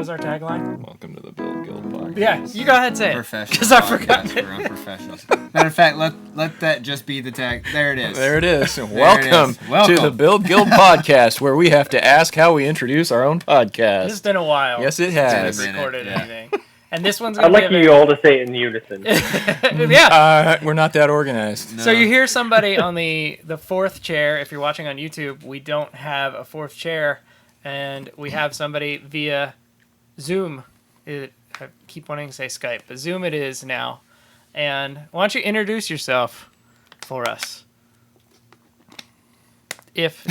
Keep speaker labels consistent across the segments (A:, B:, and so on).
A: was our tagline?
B: Welcome to the Build Guild podcast.
A: Yeah, you go ahead and say it.
C: Professional.
A: Because I forgot.
C: We're unprofessional. Matter of fact, let that just be the tag. There it is.
B: There it is.
C: There
B: Welcome
C: it is. Welcome
B: to the Build Guild podcast, where we have to ask how we introduce our own podcast.
A: It's been a while.
B: Yes, it
A: since
B: has.
A: we've recorded
C: Yeah.
A: anything. And this one's
D: I'd
A: going to
D: like you all to say it in unison.
A: Yeah.
B: We're not that organized.
C: No.
A: So you hear somebody on the fourth chair. If you're watching on YouTube, we don't have a fourth chair, and we have somebody via Zoom. I keep wanting to say Skype, but Zoom it is now. And why don't you introduce yourself for us? If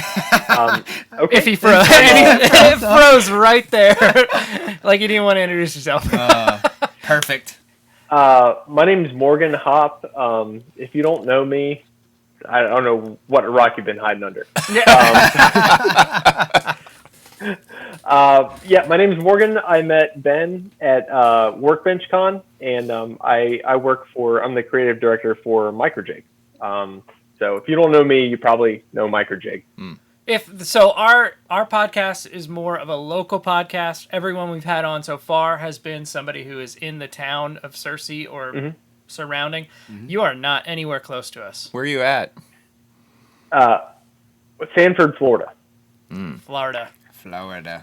D: Okay.
A: he froze, it froze right there, like you didn't want to introduce yourself.
C: Perfect.
D: My name's Morgan Hop. If you don't know me, I don't know what rock you've been hiding under. My name's Morgan. I met Ben at Workbench Con, and I'm the creative director for Microjig. So if you don't know me, you probably know Microjig.
A: Our podcast is more of a local podcast. Everyone we've had on so far has been somebody who is in the town of Searcy or surrounding. Mm-hmm. You are not anywhere close to us.
B: Where are you at?
D: Sanford, Florida.
A: Florida.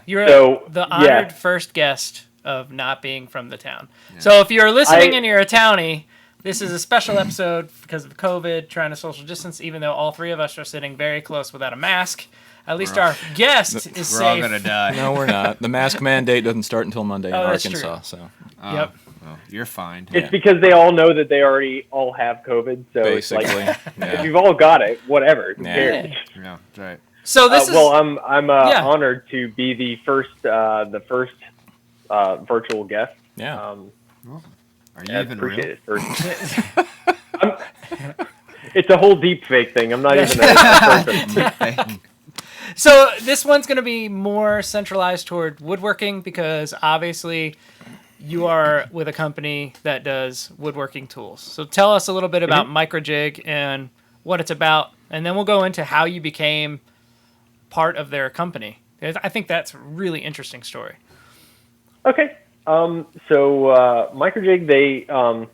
A: You're the honored first guest of not being from the town. Yeah. So if you're listening and you're a townie, this is a special episode because of COVID, trying to social distance, even though all three of us are sitting very close without a mask. At least our guest is safe.
C: We're all going to die.
B: No, we're not. The mask mandate doesn't start until Monday in
A: that's
B: Arkansas.
A: true.
B: So.
A: Yep.
C: Well, you're fine.
D: It's because they all know that they already all have COVID. So
B: basically,
D: it's like, if you've all got it, whatever. Who
B: Yeah.
D: cares?
C: Yeah, that's right.
A: So this is...
D: Well, I'm honored to be the first virtual guest.
B: Yeah.
C: Are you even real?
D: It's a whole deep fake thing. I'm not even a person.
A: So this one's going to be more centralized toward woodworking because obviously you are with a company that does woodworking tools. So tell us a little bit about Microjig and what it's about, and then we'll go into how you became part of their company. I think that's a really interesting story.
D: Okay. So Microjig,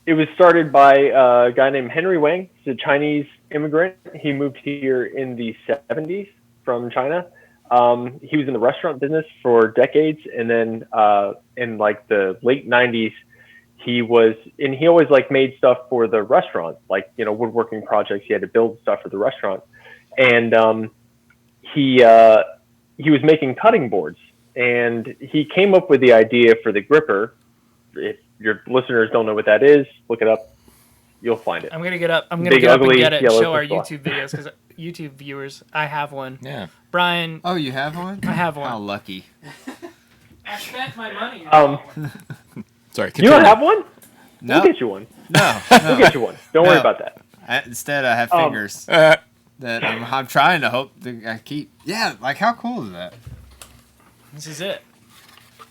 D: it was started by a guy named Henry Wang. He's a Chinese immigrant. He moved here in the 70s from China. He was in the restaurant business for decades, and then in like the late 90s, he always like made stuff for the restaurant, like woodworking projects. He had to build stuff for the restaurant, and he was making cutting boards, and he came up with the idea for the gripper. If your listeners don't know what that is, look it up. You'll find it.
A: I'm gonna get up and get it and show our YouTube videos because YouTube viewers, I have one.
B: Yeah.
A: Brian.
C: Oh, you have one?
A: I have one.
C: How lucky.
A: I spent my money.
B: Sorry.
D: You don't have one?
C: No.
D: We'll get you one.
C: No.
D: We'll get you one. Don't worry about that.
C: Instead, I have fingers that I'm trying to hope that I keep. Yeah, like how cool is that?
A: This is it.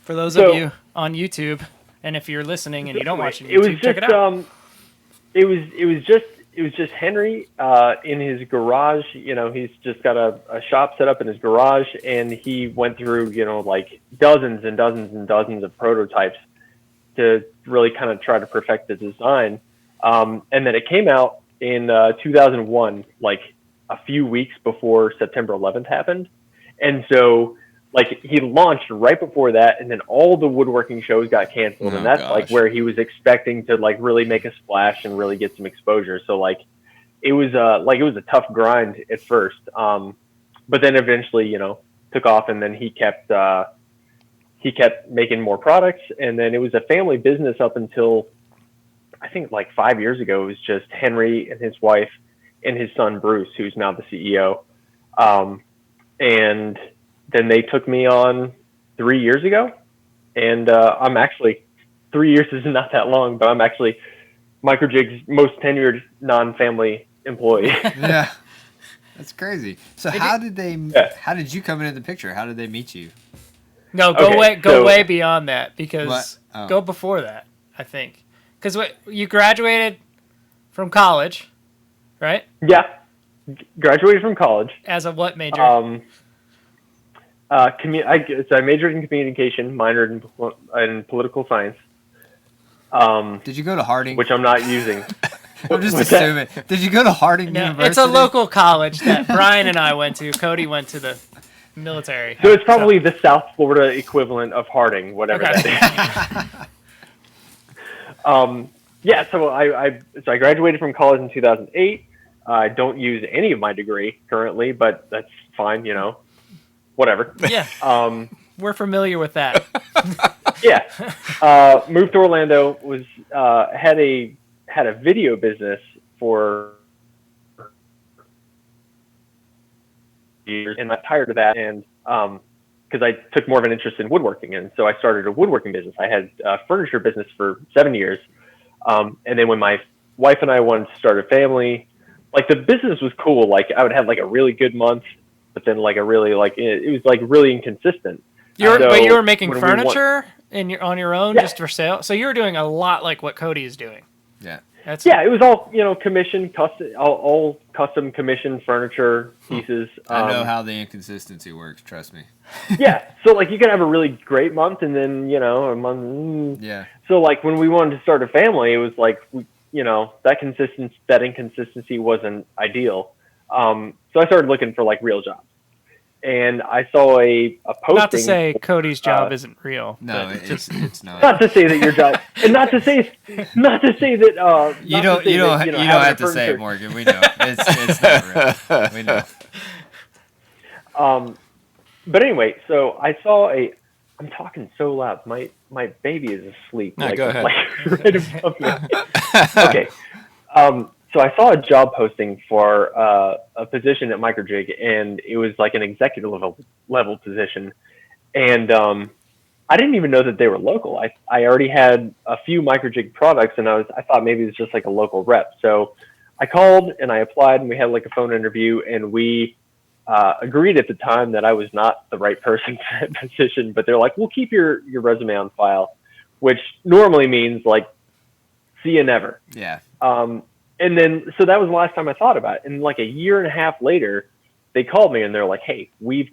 A: For those of you on YouTube, and if you're listening and you don't watch YouTube, check it out.
D: It was just Henry in his garage. He's just got a shop set up in his garage, and he went through like dozens and dozens and dozens of prototypes to really kind of try to perfect the design. And then it came out in 2001, like a few weeks before September 11th happened, and so. Like he launched right before that, and then all the woodworking shows got canceled, and that's like where he was expecting to like really make a splash and really get some exposure. So like it was a tough grind at first, but then eventually took off, and then he kept making more products, and then it was a family business up until I think like 5 years ago. It was just Henry and his wife and his son Bruce, who's now the CEO, and then they took me on 3 years ago, and I'm actually 3 years is not that long, but I'm actually Microjig's most tenured non-family employee.
C: Yeah, that's crazy. So how did you come into the picture? How did they meet you?
A: No, go way beyond that because go before that. I think because you graduated from college, right?
D: Yeah, graduated from college.
A: As a what major?
D: So I majored in communication, minored in political science.
C: Did you go to Harding?
D: Which I'm not using.
C: I'm just assuming. Did you go to Harding
A: No,
C: University?
A: it's a local college that Brian and I went to. Cody went to the military.
D: So it's probably the South Florida equivalent of Harding, whatever that is. Yeah, so I graduated from college in 2008. I don't use any of my degree currently, but that's fine, whatever.
A: Yeah. We're familiar with that.
D: Yeah. Moved to Orlando, had a video business for years, and I got tired of that, and because I took more of an interest in woodworking, and so I started a woodworking business. I had a furniture business for 7 years, and then when my wife and I wanted to start a family, like the business was cool. Like I would have like a really good month, but then like a really it was like really inconsistent.
A: But you were making furniture on your own, just for sale. So you were doing a lot like what Cody is doing.
C: Yeah.
D: It was all commission, all custom commissioned furniture pieces.
C: I know how the inconsistency works. Trust me.
D: Yeah, so like you could have a really great month, and then a month.
C: Yeah.
D: So like when we wanted to start a family, it was like that inconsistency wasn't ideal. So I started looking for like real jobs, and I saw a posting.
A: Not to say Cody's job isn't real.
C: No, it's not.
D: Not to say that your job, and not to say that
C: you don't have to say it, Morgan. We know it's not real. We know.
D: But anyway, so I saw I'm talking so loud. My baby is asleep.
B: No, go ahead.
D: Right above me. Okay. So I saw a job posting for a position at Microjig, and it was like an executive level position. And I didn't even know that they were local. I already had a few Microjig products, and I thought maybe it was just like a local rep. So I called and I applied, and we had like a phone interview, and we agreed at the time that I was not the right person for that position. But they're like, "We'll keep your resume on file," which normally means like, "See you never."
C: Yeah.
D: And then, so that was the last time I thought about it. And like a year and a half later, they called me and they're like, "Hey, we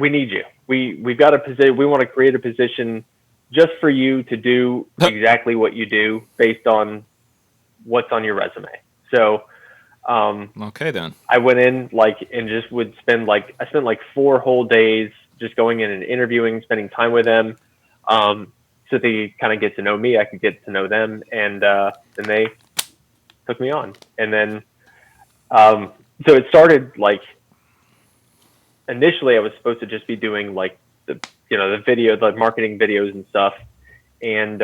D: need you. We've got a position. We want to create a position just for you to do exactly what you do based on what's on your resume." So,
B: okay then.
D: I went in and just would spend I spent 4 whole days just going in and interviewing, spending time with them. So they kind of get to know me, I could get to know them, and then they took me on. And then, so it started initially I was supposed to just be doing the video, the marketing videos and stuff. And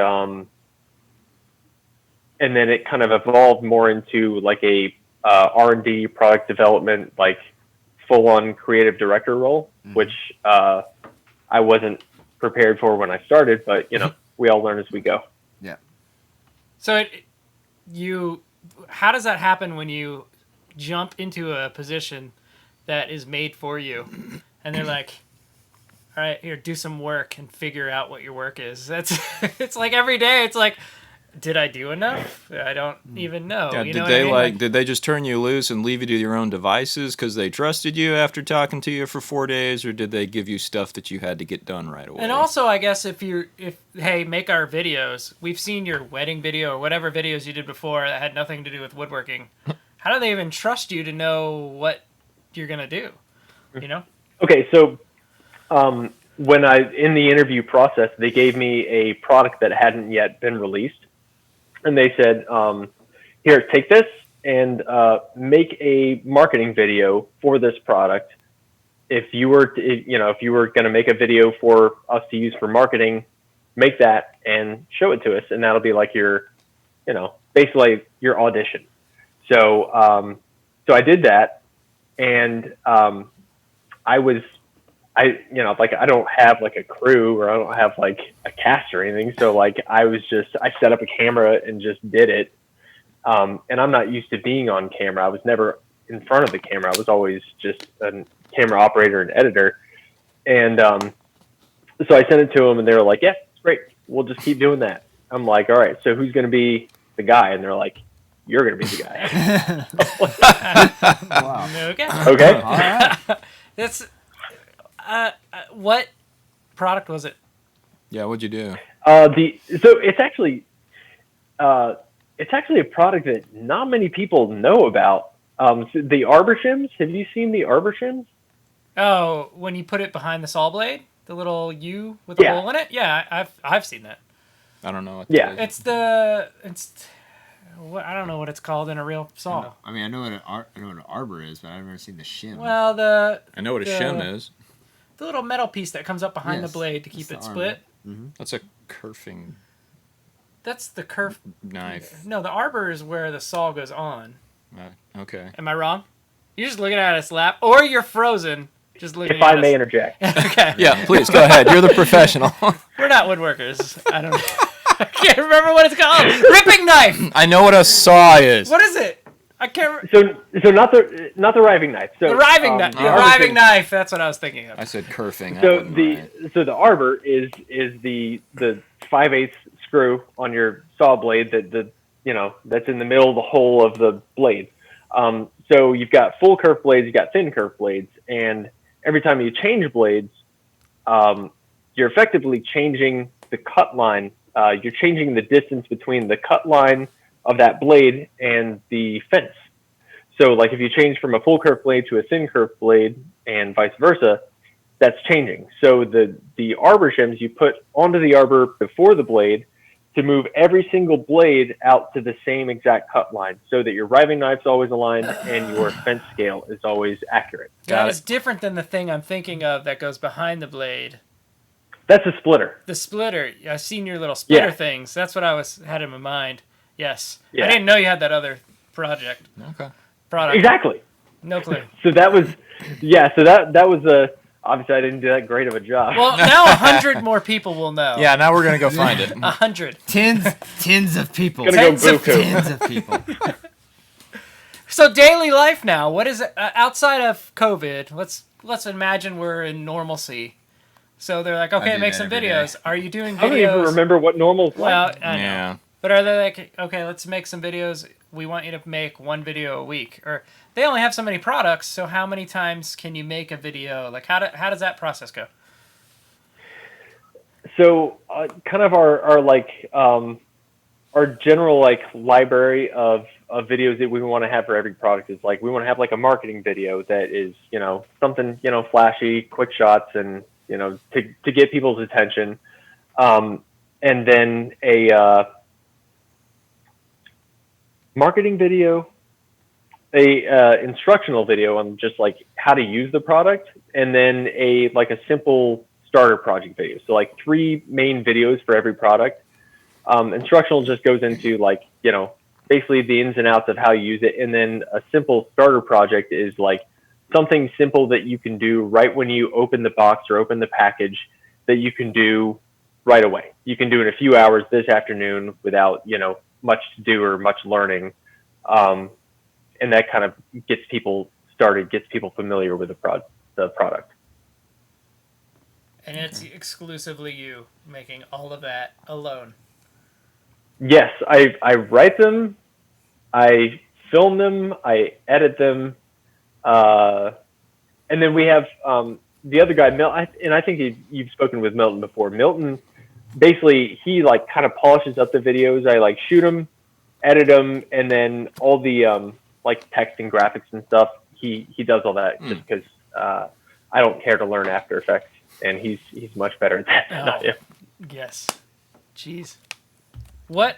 D: then it kind of evolved more into a R&D, product development, full on creative director role, which I wasn't prepared for when I started, but we all learn as we go.
C: Yeah.
A: So how does that happen when you jump into a position that is made for you and they're like, "All right, here, do some work and figure out what your work is." It's like every day it's like, did I do enough? I don't even know.
B: Yeah,
A: you know what I mean?
B: did they just turn you loose and leave you to your own devices because they trusted you after talking to you for 4 days, or did they give you stuff that you had to get done right away?
A: And also, I guess hey, make our videos. We've seen your wedding video or whatever videos you did before that had nothing to do with woodworking. How do they even trust you to know what you're gonna do?
D: Okay, so when in the interview process, they gave me a product that hadn't yet been released. And they said, "Here, take this and make a marketing video for this product. If you were going to make a video for us to use for marketing, make that and show it to us, and that'll be like your, basically your audition." So I did that, and I don't have a crew, or I don't have a cast or anything. So I set up a camera and just did it. And I'm not used to being on camera. I was never in front of the camera. I was always just a camera operator and editor. And so I sent it to them, and they were like, "Yeah, it's great. We'll just keep doing that." I'm like, "All right, so who's going to be the guy?" And they're like, "You're going to be the guy."
C: Wow.
A: Okay.
D: Okay.
C: All right.
A: What product was it?
B: Yeah, what'd you do?
D: So it's actually a product that not many people know about. So the arbor shims. Have you seen the arbor shims?
A: Oh, when you put it behind the saw blade, the little U with the
D: Yeah.
A: hole in it. Yeah, I've seen that.
B: I don't know what
D: Yeah.
B: that is.
A: I don't know what it's called in a real saw.
C: I mean, I know what an arbor is, but I've never seen the shim.
A: Well,
B: I know what a shim is.
A: the little metal piece that comes up behind
C: Yes,
A: the blade to
C: it's
A: keep
C: the
A: it split.
B: That's a kerfing
A: That's the kerf.
B: knife.
A: No, the arbor is where the saw goes on.
B: Okay.
A: Am I wrong? You're just looking at us lap, or you're frozen. Just looking
D: If
A: at
D: I
A: us.
D: may interject.
A: Okay.
B: Yeah, please go ahead. You're the professional.
A: We're not woodworkers. I don't. I can't remember what it's called. Ripping knife.
B: I know what a saw is.
A: What is it? I can't. Remember.
D: So not the riving knife. So
A: The riving knife.
D: the
A: The
D: arbor
A: riving
D: shim-
A: knife. That's what I was thinking of.
B: I said kerfing.
D: So the arbor is the 5/8 screw on your saw blade that's in the middle of the hole of the blade. So you've got full kerf blades, you've got thin kerf blades, and every time you change blades, you're effectively changing the cut line. You're changing the distance between the cut line of that blade and the fence. So like if you change from a full kerf blade to a thin kerf blade and vice versa, that's changing. So the arbor shims you put onto the arbor before the blade to move every single blade out to the same exact cut line so that your riving knife's always aligned and your fence scale is always accurate.
A: That is different than the thing I'm thinking of that goes behind the blade.
D: That's a splitter.
A: The splitter. I've seen your little splitter
D: Yeah.
A: things. That's what I had in my mind. Yes.
D: Yeah.
A: I didn't know you had that other product.
B: Okay.
A: Product.
D: Exactly.
A: No clue.
D: So that was, so that was obviously I didn't do that great of a job.
A: Well, now 100 more people will know.
B: Yeah, now we're gonna go find it.
A: 100.
C: Tens of people.
D: Gonna go
A: Tens of
D: buku.
C: Tens of people.
A: So daily life now. What is it outside of COVID? Let's imagine we're in normalcy. So they're like, okay,
C: do
A: make
C: that
A: some
C: every day.
A: videos. Are you doing videos?
D: I don't even remember what normal's
A: Well,
D: like.
A: I know.
B: Yeah.
A: But are they like, okay, let's make some videos. We want you to make one video a week, or they only have so many products. So how many times can you make a video? Like how does that process go?
D: So kind of our general like library of videos that we want to have for every product is like we want to have like a marketing video that is something flashy, quick shots, and to get people's attention, and then a marketing video, a instructional video on just like how to use the product, and then a simple starter project video. So like 3 main videos for every product. Instructional just goes into basically the ins and outs of how you use it, and then a simple starter project is like something simple that you can do right when you open the box or open the package that you can do right away. You can do in a few hours this afternoon without much to do or much learning, and that kind of gets people started, gets people familiar with the product.
A: And it's exclusively you making all of that alone.
D: Yes, I write them, I film them, I edit them, and then we have the other guy, Milton, and I think you've spoken with Milton before. Milton, basically, he kind of polishes up the videos. I shoot them, edit them, and then all the text and graphics and stuff. He does all that just because I don't care to learn After Effects, and he's much better at that than I am.
A: Yes. Jeez. What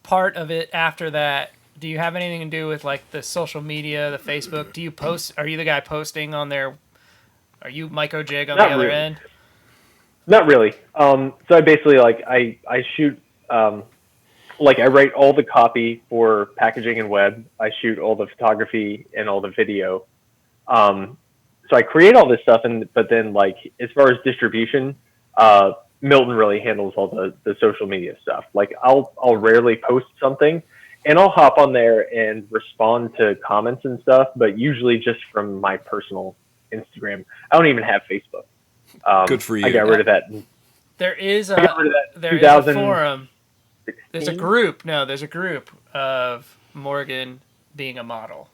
A: part of it after that, do you have anything to do with the social media, the Facebook? Do you post? Are you the guy posting on there? Are you Microjig on the other end?
D: Not really. So I basically I shoot I write all the copy for packaging and web. I shoot all the photography and all the video. So I create all this stuff, but then as far as distribution, Milton really handles all the social media stuff. I'll rarely post something, and I'll hop on there and respond to comments and stuff, but usually just from my personal Instagram. I don't even have Facebook.
B: Good for you.
D: I got rid of that.
A: There is
D: I got rid of that
A: there is a
D: 2000
A: forum. There's a group. No, there's a group of Morgan being a model.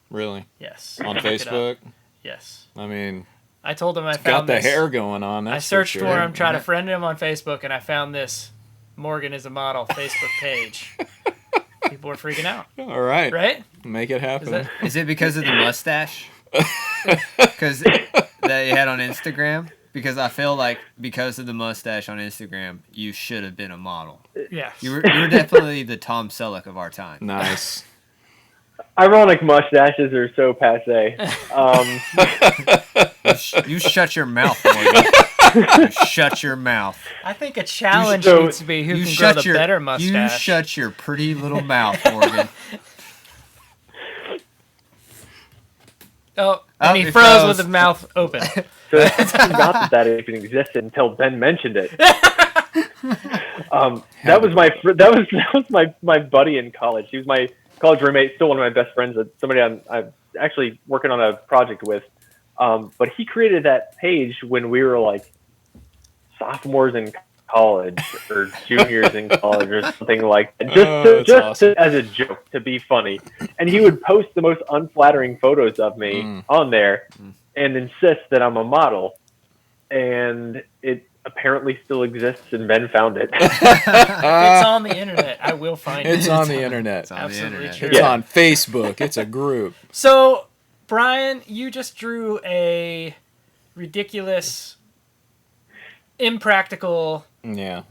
B: Really?
A: Yes.
B: On
A: Look it up.
B: Facebook?
A: Yes.
B: I mean,
A: I told him I
B: Got
A: found
B: the
A: this.
B: hair going on. That's
A: I searched
B: for
A: for him, tried to friend him on Facebook, and I found this Morgan is a Model Facebook page. People were freaking out.
B: All right.
A: Right?
B: Make it happen.
C: Is it because of the mustache? Because that you had on Instagram? Because I feel like because of the mustache on Instagram, you should have been a model.
A: Yes.
C: You were definitely the Tom Selleck of our time.
B: Nice.
D: Ironic mustaches are so passe.
C: You shut your mouth, Morgan. You shut your mouth.
A: I think a challenge
D: So-
A: needs to be who
C: You
A: can grow
C: shut
A: the
C: your
A: better mustache.
C: You shut your pretty little mouth, Morgan.
A: Oh,
C: Oh,
A: and he
C: he
A: froze
C: froze.
A: with his mouth open.
D: So it's not that even existed until Ben mentioned it. That was my buddy in college. He was my college roommate, still one of my best friends. Somebody I'm actually working on a project with. But he created that page when we were like sophomores in college or juniors in college or something like that,
B: awesome.
D: as a joke, to be funny. And he would post the most unflattering photos of me on there and insist that I'm a model. And it apparently still exists, and Ben found it.
A: It's on the internet. I will find it.
B: It's on the internet.
C: It's on the
A: Absolutely
C: internet.
A: true.
B: It's
D: Yeah.
B: on Facebook. It's a group.
A: So, Brian, you just drew a ridiculous, impractical
B: Yeah.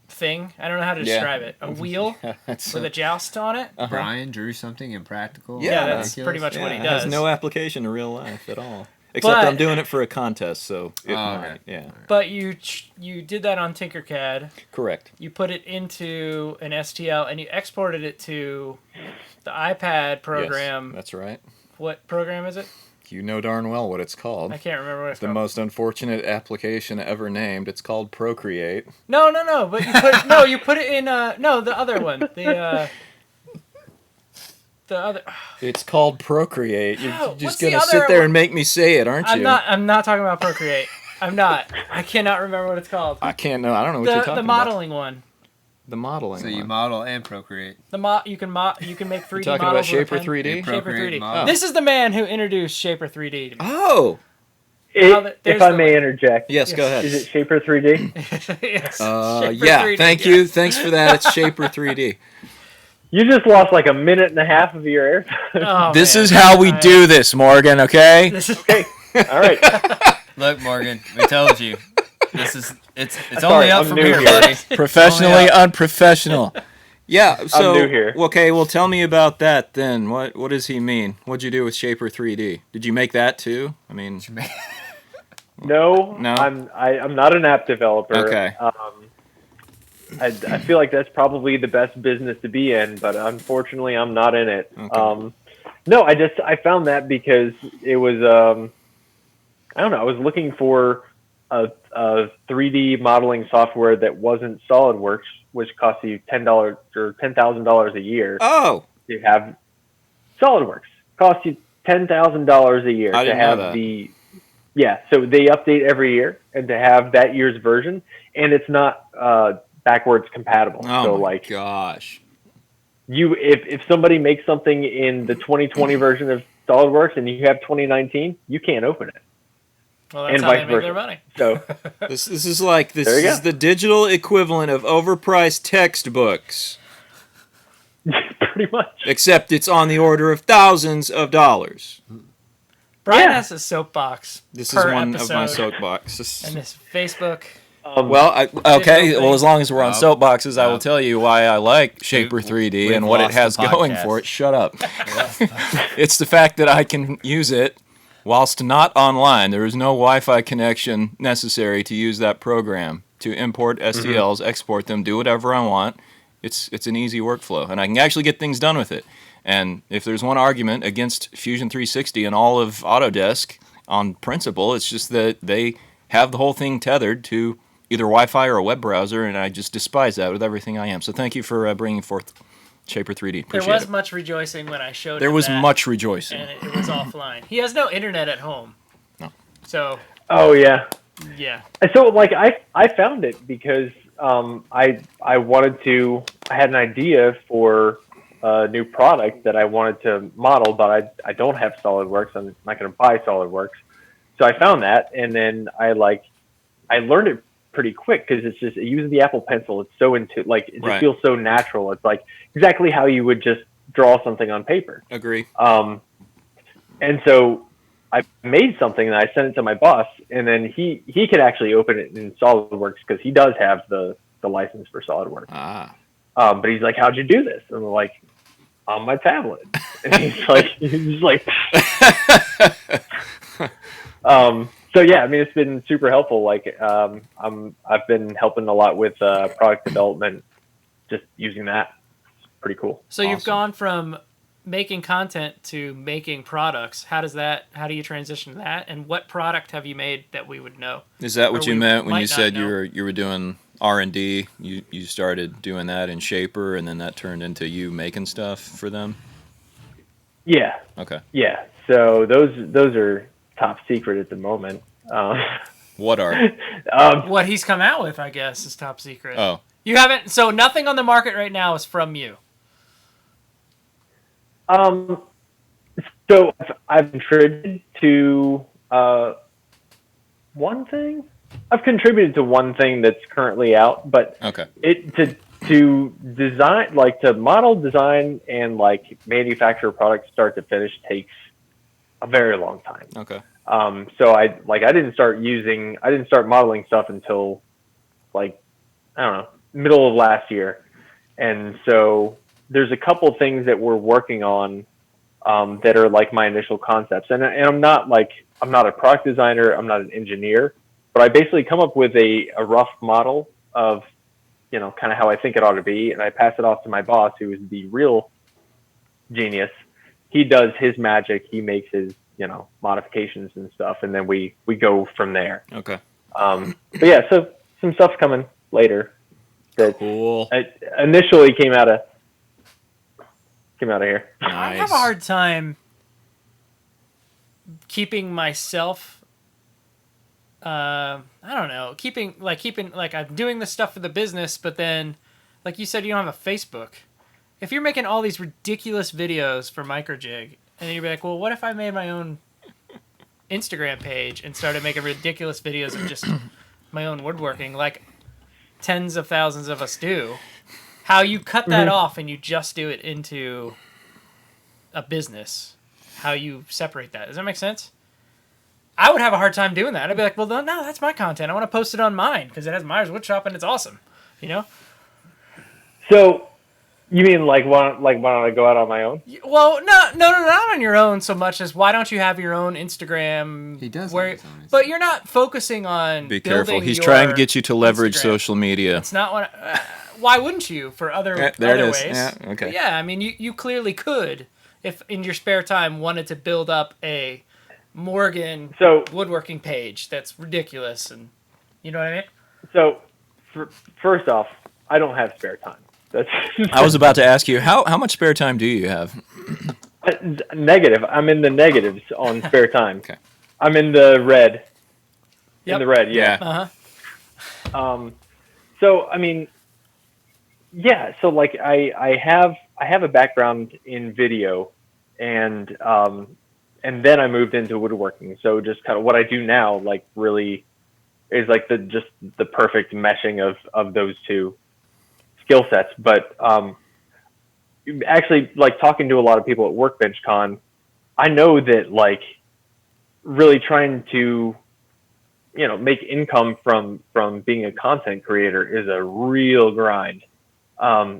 A: thing. I don't know how to
B: Yeah.
A: describe it. A wheel
B: That's
A: with a joust on it.
C: Brian drew something impractical.
B: Yeah,
A: that's
C: ridiculous.
A: pretty much what he
B: it
A: does.
B: has no application to real life at all. Except
A: But-
B: I'm doing it for a contest, so it
C: Oh,
B: might.
C: okay.
B: Yeah.
A: But you did that on Tinkercad.
B: Correct.
A: You put it into an STL and you exported it to the iPad program.
B: Yes, that's right.
A: What program is it?
B: You know darn well what it's called.
A: I can't remember what it's
B: The
A: called.
B: most unfortunate application ever named. It's called Procreate.
A: No. But you put it in the other one. The other.
B: It's called Procreate. You're
A: No, what's
B: just
A: the
B: gonna
A: other
B: sit there
A: one?
B: and make me say it, aren't you?
A: I'm not talking about Procreate. I'm not. I cannot remember what it's called.
B: I can't know. I don't know what you're talking
A: The
B: about.
A: modeling one.
B: The modeling.
C: So you
B: one.
C: model and procreate.
A: You can make 3D
B: You're talking about
A: models with a
B: Shaper
A: pen.
B: 3D?
C: Yeah,
A: Shaper
C: Procreate
A: 3D.
C: model.
A: This is the man who introduced Shaper 3D to me.
B: Oh,
A: There's
D: If I
A: the-
D: may interject,
B: yes. Go ahead.
D: is it Shaper 3D?
A: Yes.
B: Yeah.
A: Shaper 3D,
B: Thank
A: yes.
B: you. Thanks for that. It's Shaper 3D.
D: You just lost like a minute and a half of your air.
A: Oh,
B: This
A: man.
B: is how we do this, Morgan. Okay.
A: This is
D: Okay, all right.
C: Look, Morgan, we told you. It's
D: Sorry,
C: only up
D: I'm
C: from
D: new
C: here,
D: here.
C: buddy.
B: Professionally unprofessional. Yeah. So
D: new here.
B: Okay. Well, tell me about that then. What does he mean? What'd you do with Shaper 3D? Did you make that too? I mean.
D: No,
B: No?
D: I'm not an app developer.
B: Okay.
D: I feel like that's probably the best business to be in, but unfortunately, I'm not in it.
B: Okay.
D: No, I found that because it was I don't know. I was looking for a 3D modeling software that wasn't SolidWorks, which costs you $10 or $10,000 a year
B: Oh.
D: to have. SolidWorks costs you $10,000 a year
B: I
D: to
B: didn't know
D: have
B: that.
D: Yeah, so they update every year, and to have that year's version, and it's not backwards compatible.
B: Oh
D: so
B: my
D: like
B: gosh.
D: if somebody makes something in the 2020 version of SolidWorks and you have 2019, you can't open it.
A: well, that's
D: and
A: how they
D: vice
A: make
D: versa.
A: their money.
D: So
B: This is like this
D: There you
B: is
D: go.
B: the digital equivalent of overpriced textbooks,
D: pretty much.
B: except it's on the order of thousands of dollars.
A: Brian
D: Yeah.
A: has a soapbox
B: This
A: per
B: is one
A: episode,
B: of my soapboxes.
A: and this Facebook.
B: Well, okay.
A: Digital
B: Well, as long as we're on
C: Well,
B: soapboxes, I will tell you why I like Shaper 3D
C: we've
B: and what it
C: lost the
B: has going
C: podcast.
B: for it. Shut up. It's the fact that I can use it whilst not online. There is no Wi-Fi connection necessary to use that program to import STLs, export them, do whatever I want. It's an easy workflow, and I can actually get things done with it. And if there's one argument against Fusion 360 and all of Autodesk on principle, it's just that they have the whole thing tethered to either Wi-Fi or a web browser, and I just despise that with everything I am. So thank you for bringing forth Shaper 3D.
A: There
B: Appreciate
A: was
B: it.
A: much rejoicing when I showed
B: There
A: him
B: was
A: that,
B: much rejoicing.
A: and it was offline. He has no internet at home.
B: No.
A: So,
D: Oh yeah.
A: yeah.
D: And so like I found it because I had an idea for a new product that I wanted to model, but I don't have SolidWorks. I'm not going to buy SolidWorks. so I found that, and then I learned it pretty quick because it's just using the Apple Pencil. It's so it just
B: Right.
D: feels so natural. It's like exactly how you would just draw something on paper.
B: Agree.
D: And so I made something and I sent it to my boss, and then he could actually open it in SolidWorks because he does have the license for SolidWorks. But he's like, "How'd you do this?" And I'm like, "On my tablet." And he's like, so yeah, I mean, it's been super helpful. Like, I've been helping a lot with product development, just using that. It's pretty cool.
A: So you've gone from making content to making products. How do you transition to that? And what product have you made that we would know?
B: Is that what you meant when
A: might
B: you said
A: not know.
B: you were doing R&D? You started doing that in Shaper, and then that turned into you making stuff for them?
D: Yeah.
B: Okay.
D: Yeah. So those are top secret at the moment.
B: What are?
A: What he's come out with, I guess, is top secret.
B: Oh.
A: You haven't. So nothing on the market right now is from you.
D: So I've contributed to one thing. I've contributed to one thing that's currently out, but
B: Okay.
D: to design, like to model, design, and like manufacture products start to finish takes a very long time.
B: Okay.
D: So I didn't start modeling stuff until like, I don't know, middle of last year. And so there's a couple things that we're working on that are like my initial concepts. And I'm not a product designer, I'm not an engineer, but I basically come up with a rough model of, kind of how I think it ought to be. And I pass it off to my boss, who is the real genius. He does his magic. He makes his, modifications and stuff. And then we go from there.
B: Okay.
D: But yeah, so some stuff's coming later that
B: Cool.
D: initially came out of here.
B: Nice.
A: I have a hard time keeping myself. I don't know. Keeping I'm doing this stuff for the business, but then, like you said, you don't have a Facebook. If you're making all these ridiculous videos for Microjig, and then you're like, well, what if I made my own Instagram page and started making ridiculous videos of just my own woodworking, like tens of thousands of us do? How you cut that off and you just do it into a business? How you separate that? Does that make sense? I would have a hard time doing that. I'd be like, well, no, that's my content. I want to post it on mine because it has Myers Woodshop and it's awesome.
D: So you mean why don't I go out on my own?
A: Well, no, not on your own so much as why don't you have your own Instagram?
C: He does
A: where,
C: have his own Instagram.
A: But you're not focusing on.
B: Be careful.
A: building
B: He's
A: your
B: trying to get you to leverage
A: Instagram.
B: social media.
A: It's not what. Why wouldn't you for other
B: There it
A: other
B: is.
A: ways?
B: Yeah, okay.
A: But yeah, I mean, you clearly could if in your spare time wanted to build up a Morgan woodworking page that's ridiculous, and you know what I mean.
D: So first off, I don't have spare time. That's
B: I was about to ask you, how much spare time do you have?
D: negative. I'm in the negatives on spare time.
B: Okay.
D: I'm in the red.
A: Yep.
D: In the red, yeah.
A: Uh-huh.
D: So I mean, yeah. So like I have a background in video, and then I moved into woodworking. So just kind of what I do now, like really, is like the perfect meshing of those two skill sets. But actually, like talking to a lot of people at Workbench Con, I know that like really trying to make income from being a content creator is a real grind.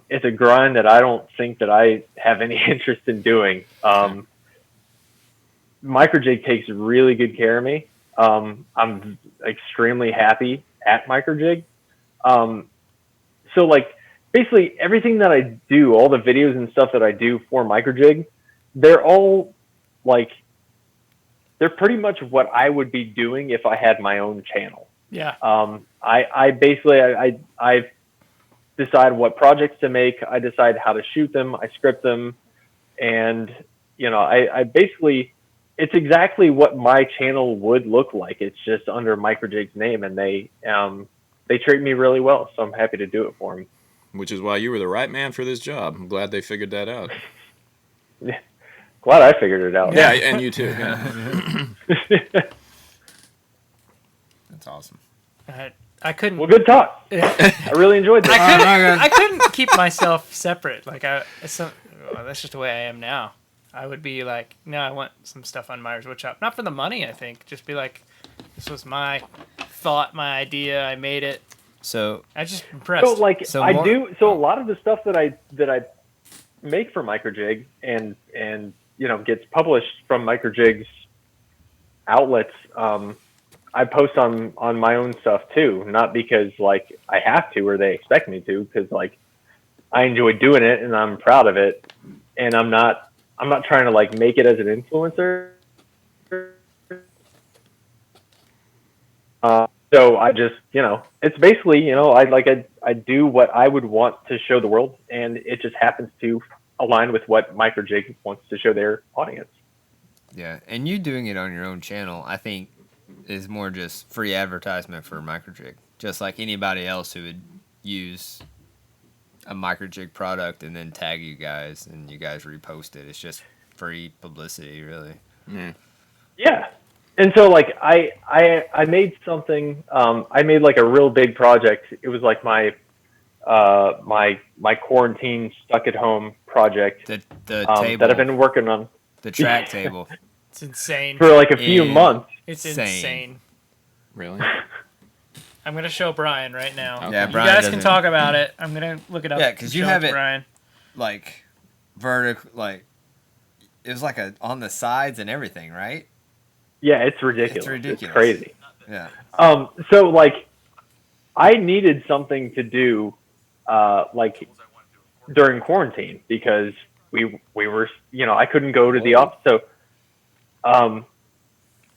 D: It's a grind that I don't think that I have any interest in doing. Microjig takes really good care of me. I'm extremely happy at Microjig. So like basically everything that I do, all the videos and stuff that I do for Microjig, they're all like, they're pretty much what I would be doing if I had my own channel.
A: Yeah.
D: I basically I decide what projects to make. I decide how to shoot them. I script them, and I basically, it's exactly what my channel would look like. It's just under Microjig's name, and they treat me really well. So I'm happy to do it for them.
B: Which is why you were the right man for this job. I'm glad they figured that out.
D: Glad I figured it out.
B: Yeah, and you too. Yeah.
C: That's awesome.
A: I couldn't.
D: Well, good talk. I really enjoyed this.
A: I couldn't keep myself separate. Like that's just the way I am now. I would be like, no, I want some stuff on Myers Woodshop. Not for the money, I think. Just be like, this was my thought, my idea. I made it.
C: So
A: I just impressed.
D: So a lot of the stuff that I make for Microjig and gets published from Microjig's outlets, I post on my own stuff too, not because like I have to or they expect me to, because like I enjoy doing it and I'm proud of it, and I'm not trying to like make it as an influencer. So I just, it's basically, I do what I would want to show the world, and it just happens to align with what Microjig wants to show their audience.
C: Yeah, and you doing it on your own channel, I think, is more just free advertisement for Microjig. Just like anybody else who would use a Microjig product and then tag you guys and you guys repost it. It's just free publicity, really.
D: Yeah. And so like I made something, I made like a real big project. It was like my quarantine stuck at home project
C: The table
D: that I've been working on.
C: The track table.
A: It's insane.
D: For like a few months.
A: It's insane.
B: Really?
A: I'm going to show Brian right now.
B: Okay.
C: Yeah,
A: You
C: Brian
A: guys can talk about it. I'm going to look it up.
C: Yeah, because you
A: Show
C: have
A: to
C: it
A: Brian.
C: like vertical, like it was like on the sides and everything, right?
D: Yeah, it's ridiculous.
C: It's ridiculous.
D: It's crazy.
C: Yeah.
D: So like I needed something to do like during quarantine because we were, I couldn't go to the office. So all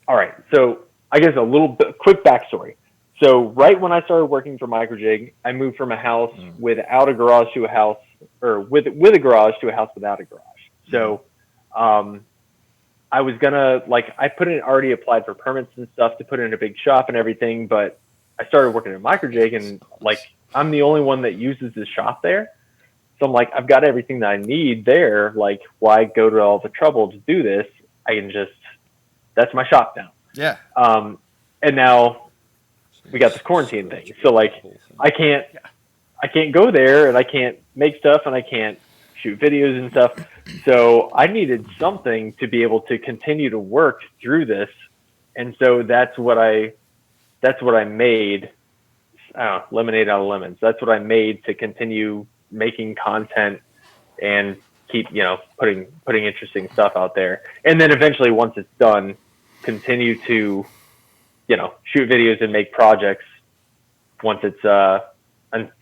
D: right. So I guess a little bit quick backstory. So right when I started working for Microjig, I moved from a house without a garage to a house, or with a garage to a house without a garage. So I was gonna I already applied for permits and stuff to put in a big shop and everything, but I started working at Microjig and I'm the only one that uses this shop there. So I'm like, I've got everything that I need there. Like, why go to all the trouble to do this? I can just, that's my shop now.
C: Yeah.
D: And now we got this quarantine thing. So I can't go there and I can't make stuff and I can't shoot videos and stuff. So I needed something to be able to continue to work through this. And so that's what I made. Lemonade out of lemons. That's what I made to continue making content and keep, putting interesting stuff out there. And then eventually once it's done, continue to, shoot videos and make projects once it's,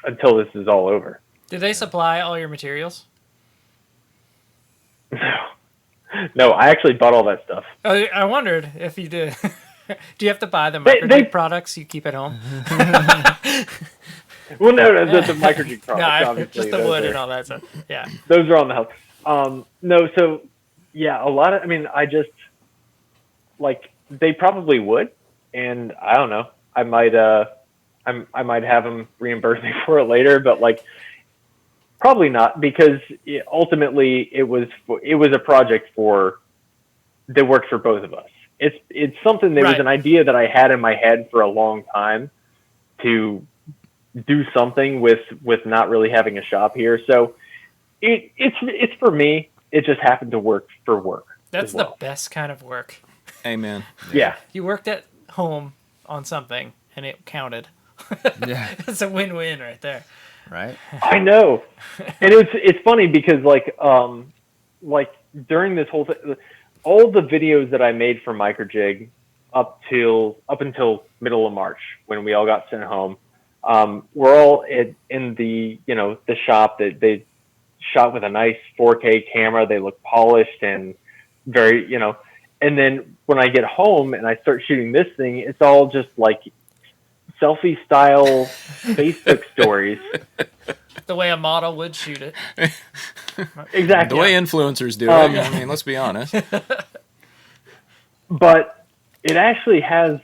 D: until this is all over.
A: Did they supply all your materials?
D: No, I actually bought all that stuff.
A: Oh, I wondered if you did. Do you have to buy the
D: They
A: Microjig products you keep at home?
D: Well, no, the Microjig products,
A: No,
D: obviously.
A: just the wood and all that stuff. Yeah.
D: Those are on the house. No, so yeah, I just they probably would, and I don't know. I might have them reimburse me for it later, but probably not, because ultimately it was a project that worked for both of us. It's something that was an idea that I had in my head for a long time to do something with not really having a shop here. So it's for me. It just happened to work for work.
A: That's the best kind of work.
B: Amen.
D: Yeah.
A: You worked at home on something and it counted.
C: Yeah.
A: It's a win-win right there.
C: Right.
D: I know. And it's funny because during this whole thing, all the videos that I made for Microjig up until middle of March when we all got sent home, were all in the the shop that they shot with a nice 4K camera. They look polished and very And then when I get home and I start shooting this thing, it's all just selfie style Facebook stories.
A: The way a model would shoot it.
D: Exactly.
B: The way influencers do it. I mean, let's be honest.
D: But it actually has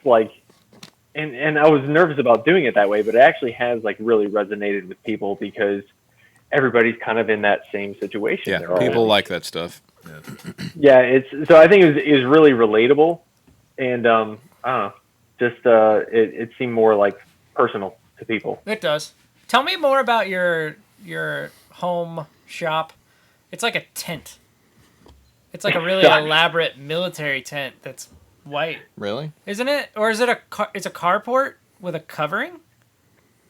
D: and I was nervous about doing it that way, but it actually has really resonated with people because everybody's kind of in that same situation.
B: Yeah, people like that stuff.
D: Yeah, so I think it was really relatable, and I don't know, Just it seemed more like personal to people.
A: It does. Tell me more about your home shop. It's like a tent. It's like a really elaborate military tent that's white.
B: Really?
A: Isn't it? Or is it it's a carport with a covering?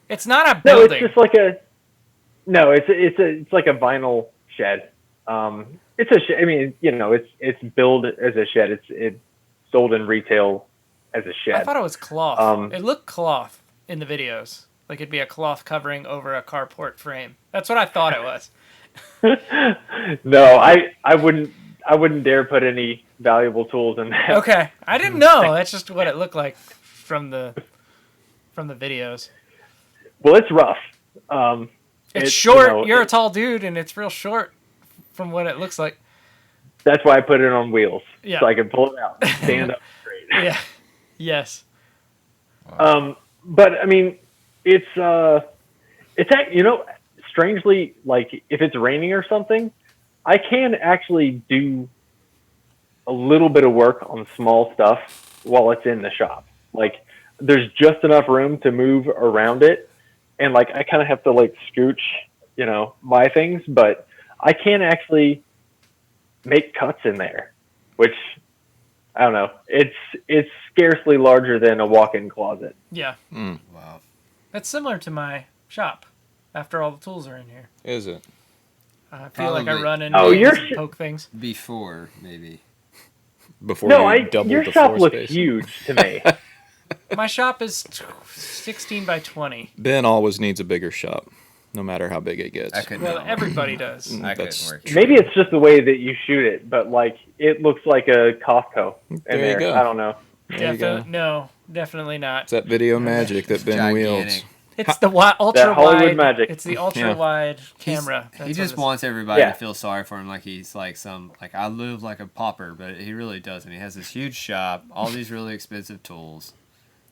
A: It's not a
D: No,
A: building.
D: it's just like it's like a vinyl shed. It's a shed. I mean, it's billed as a shed. It's sold in retail as a shed.
A: I thought it was cloth. It looked cloth in the videos. Like it'd be a cloth covering over a carport frame. That's what I thought it was.
D: No, I wouldn't dare put any valuable tools in that.
A: Okay, I didn't know. That's just what it looked like from the videos.
D: Well, it's rough.
A: It's short. You're a tall dude, and it's real short from what it looks like.
D: That's why I put it on wheels,
A: Yeah.
D: so I can pull it out, stand up straight.
A: Yeah. Yes.
D: But I mean, it's strangely, like if it's raining or something, I can actually do a little bit of work on small stuff while it's in the shop. Like there's just enough room to move around it, and like I kind of have to like scooch, my things, but I can actually make cuts in there, which I don't know. It's scarcely larger than a walk-in closet.
A: Yeah.
C: Wow.
A: That's similar to my shop. After all the tools are in here,
B: Is it?
A: I feel like I
C: Probably.
A: run in and poke things.
C: Before, maybe.
B: Before
D: No,
B: you doubled
D: your
B: the
D: shop
B: floor
D: looks
B: space?
D: huge to me.
A: My shop is 16 by 20.
B: Ben always needs a bigger shop, no matter how big it gets.
C: I couldn't.
A: Well,
C: know.
A: everybody does.
C: I
B: That's
C: couldn't work.
D: Maybe it's just the way that you shoot it, but like it looks like a Costco in
B: There you
D: there.
B: go.
D: I don't know.
B: There you go.
A: No, definitely not.
B: It's that video magic that Ben
C: Gigantic.
B: wields.
A: It's the ultra
D: That Hollywood
A: wide.
D: magic.
A: It's the ultra wide camera. That's
C: He
A: what
C: just
A: it is.
C: wants everybody
D: Yeah.
C: to feel sorry for him, like he's like I live like a pauper, but he really doesn't. He has this huge shop, all these really expensive tools.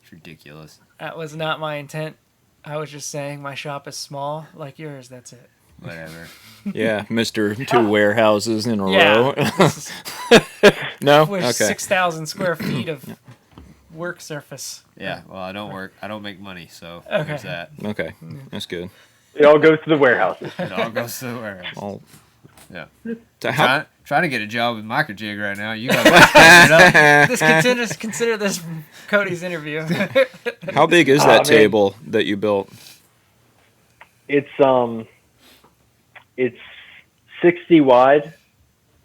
C: It's ridiculous.
A: That was not my intent. I was just saying my shop is small, like yours. That's it.
C: Whatever.
B: Yeah, Mr. Two Warehouses in a
A: Yeah.
B: row.
A: This is
B: No?
A: with
B: Okay.
A: 6,000 square feet of work surface.
C: Yeah. Well, I don't work. I don't make money, so
A: Okay.
C: there's that.
B: Okay, that's good.
D: It all goes to the warehouses.
C: It all goes to the warehouse.
B: All,
C: Yeah.
B: so how,
C: Trying to get a job with Microjig right now. You got to
A: This consider this Cody's interview.
B: how big is
D: Oh,
B: that
D: man.
B: table that you built?
D: It's 60 wide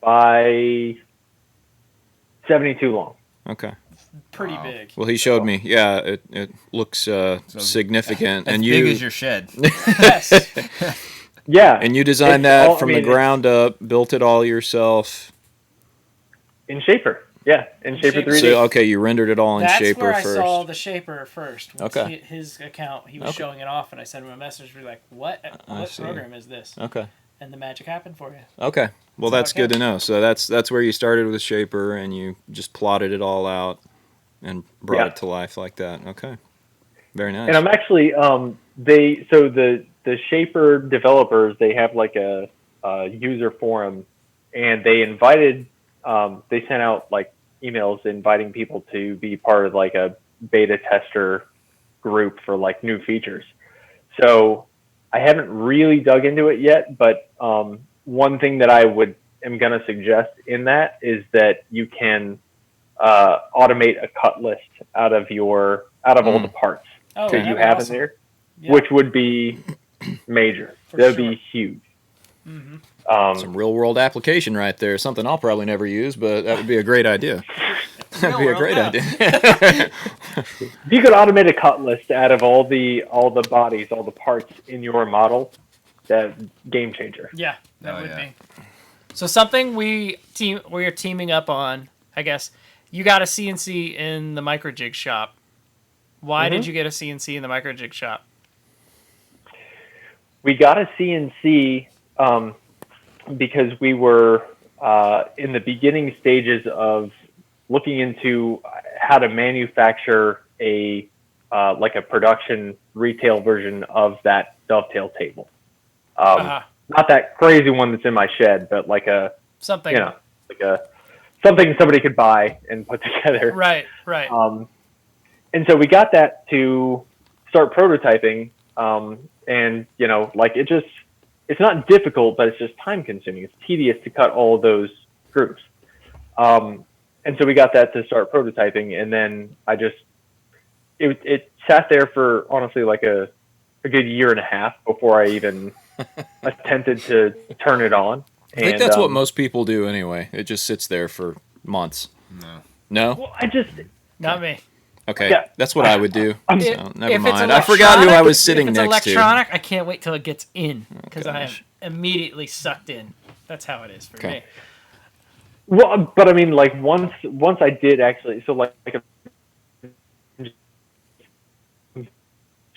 D: by 72 long.
B: Okay.
A: Pretty
C: Wow.
A: big.
B: Well, he showed me. Yeah, it looks significant.
C: as
B: And
C: big
B: you
C: as your shed.
A: Yes.
D: Yeah.
B: and you designed
D: It's
B: that
D: all- I
B: from
D: mean,
B: the ground up, built it all yourself.
D: In Shaper. Yeah, in Shaper
A: Shaper.
D: 3D.
B: So okay, you rendered it all in
A: That's
B: Shaper
A: where I
B: first.
A: saw the Shaper first.
B: Okay.
A: His account, he was
B: Okay.
A: showing it off, and I sent him a message. We're like, "What
B: see.
A: program is this?"
B: Okay.
A: And the magic happened for you.
B: Okay. Well,
A: That's
B: that's
A: how it
B: good to know. So that's where you started with Shaper, and you just plotted it all out and brought
D: Yeah.
B: it to life like that. Okay. Very nice.
D: And I'm actually the Shaper developers, they have like a user forum, and they invited they sent out like emails inviting people to be part of like a beta tester group for like new features. So I haven't really dug into it yet, but one thing that I am going to suggest in that is that you can automate a cut list out of all the parts
A: Oh,
D: that you
A: that'd be
D: have
A: awesome.
D: in there,
A: Yeah.
D: which would be major.
A: For
D: That'd
A: sure.
D: be huge.
A: Mm-hmm.
B: Some real world application right there. Something I'll probably never use, but that would be a great idea. That'd be a
A: Real
B: great
A: world,
B: idea.
D: If you could automate a cut list out of all the bodies, all the parts in your model, that game changer.
A: Yeah, that
C: Oh,
A: would
C: yeah.
A: be. So something we are teaming up on. I guess you got a CNC in the Microjig shop. Why did you get a CNC in the Microjig shop?
D: We got a CNC because we were in the beginning stages of looking into how to manufacture a like a production retail version of that dovetail table. Not that crazy one that's in my shed, but like a
A: Something.
D: like a something somebody could buy and put together.
A: Right. Right.
D: and so we got that to start prototyping. And like it's not difficult, but it's just time consuming. It's tedious to cut all of those grooves. And so we got that to start prototyping, and then it sat there for honestly like a good year and a half before I even attempted to turn it on.
B: I think that's what most people do anyway. It just sits there for months. No?
D: Well,
A: Not me.
B: Okay,
D: Yeah.
B: that's what I would do. So, never
A: If it's
B: mind. I forgot who I was sitting
A: if
B: next
A: it's electronic, I can't wait till it gets in because I am immediately sucked in. That's how it is for me.
D: Well, but I mean, like once I did actually, so like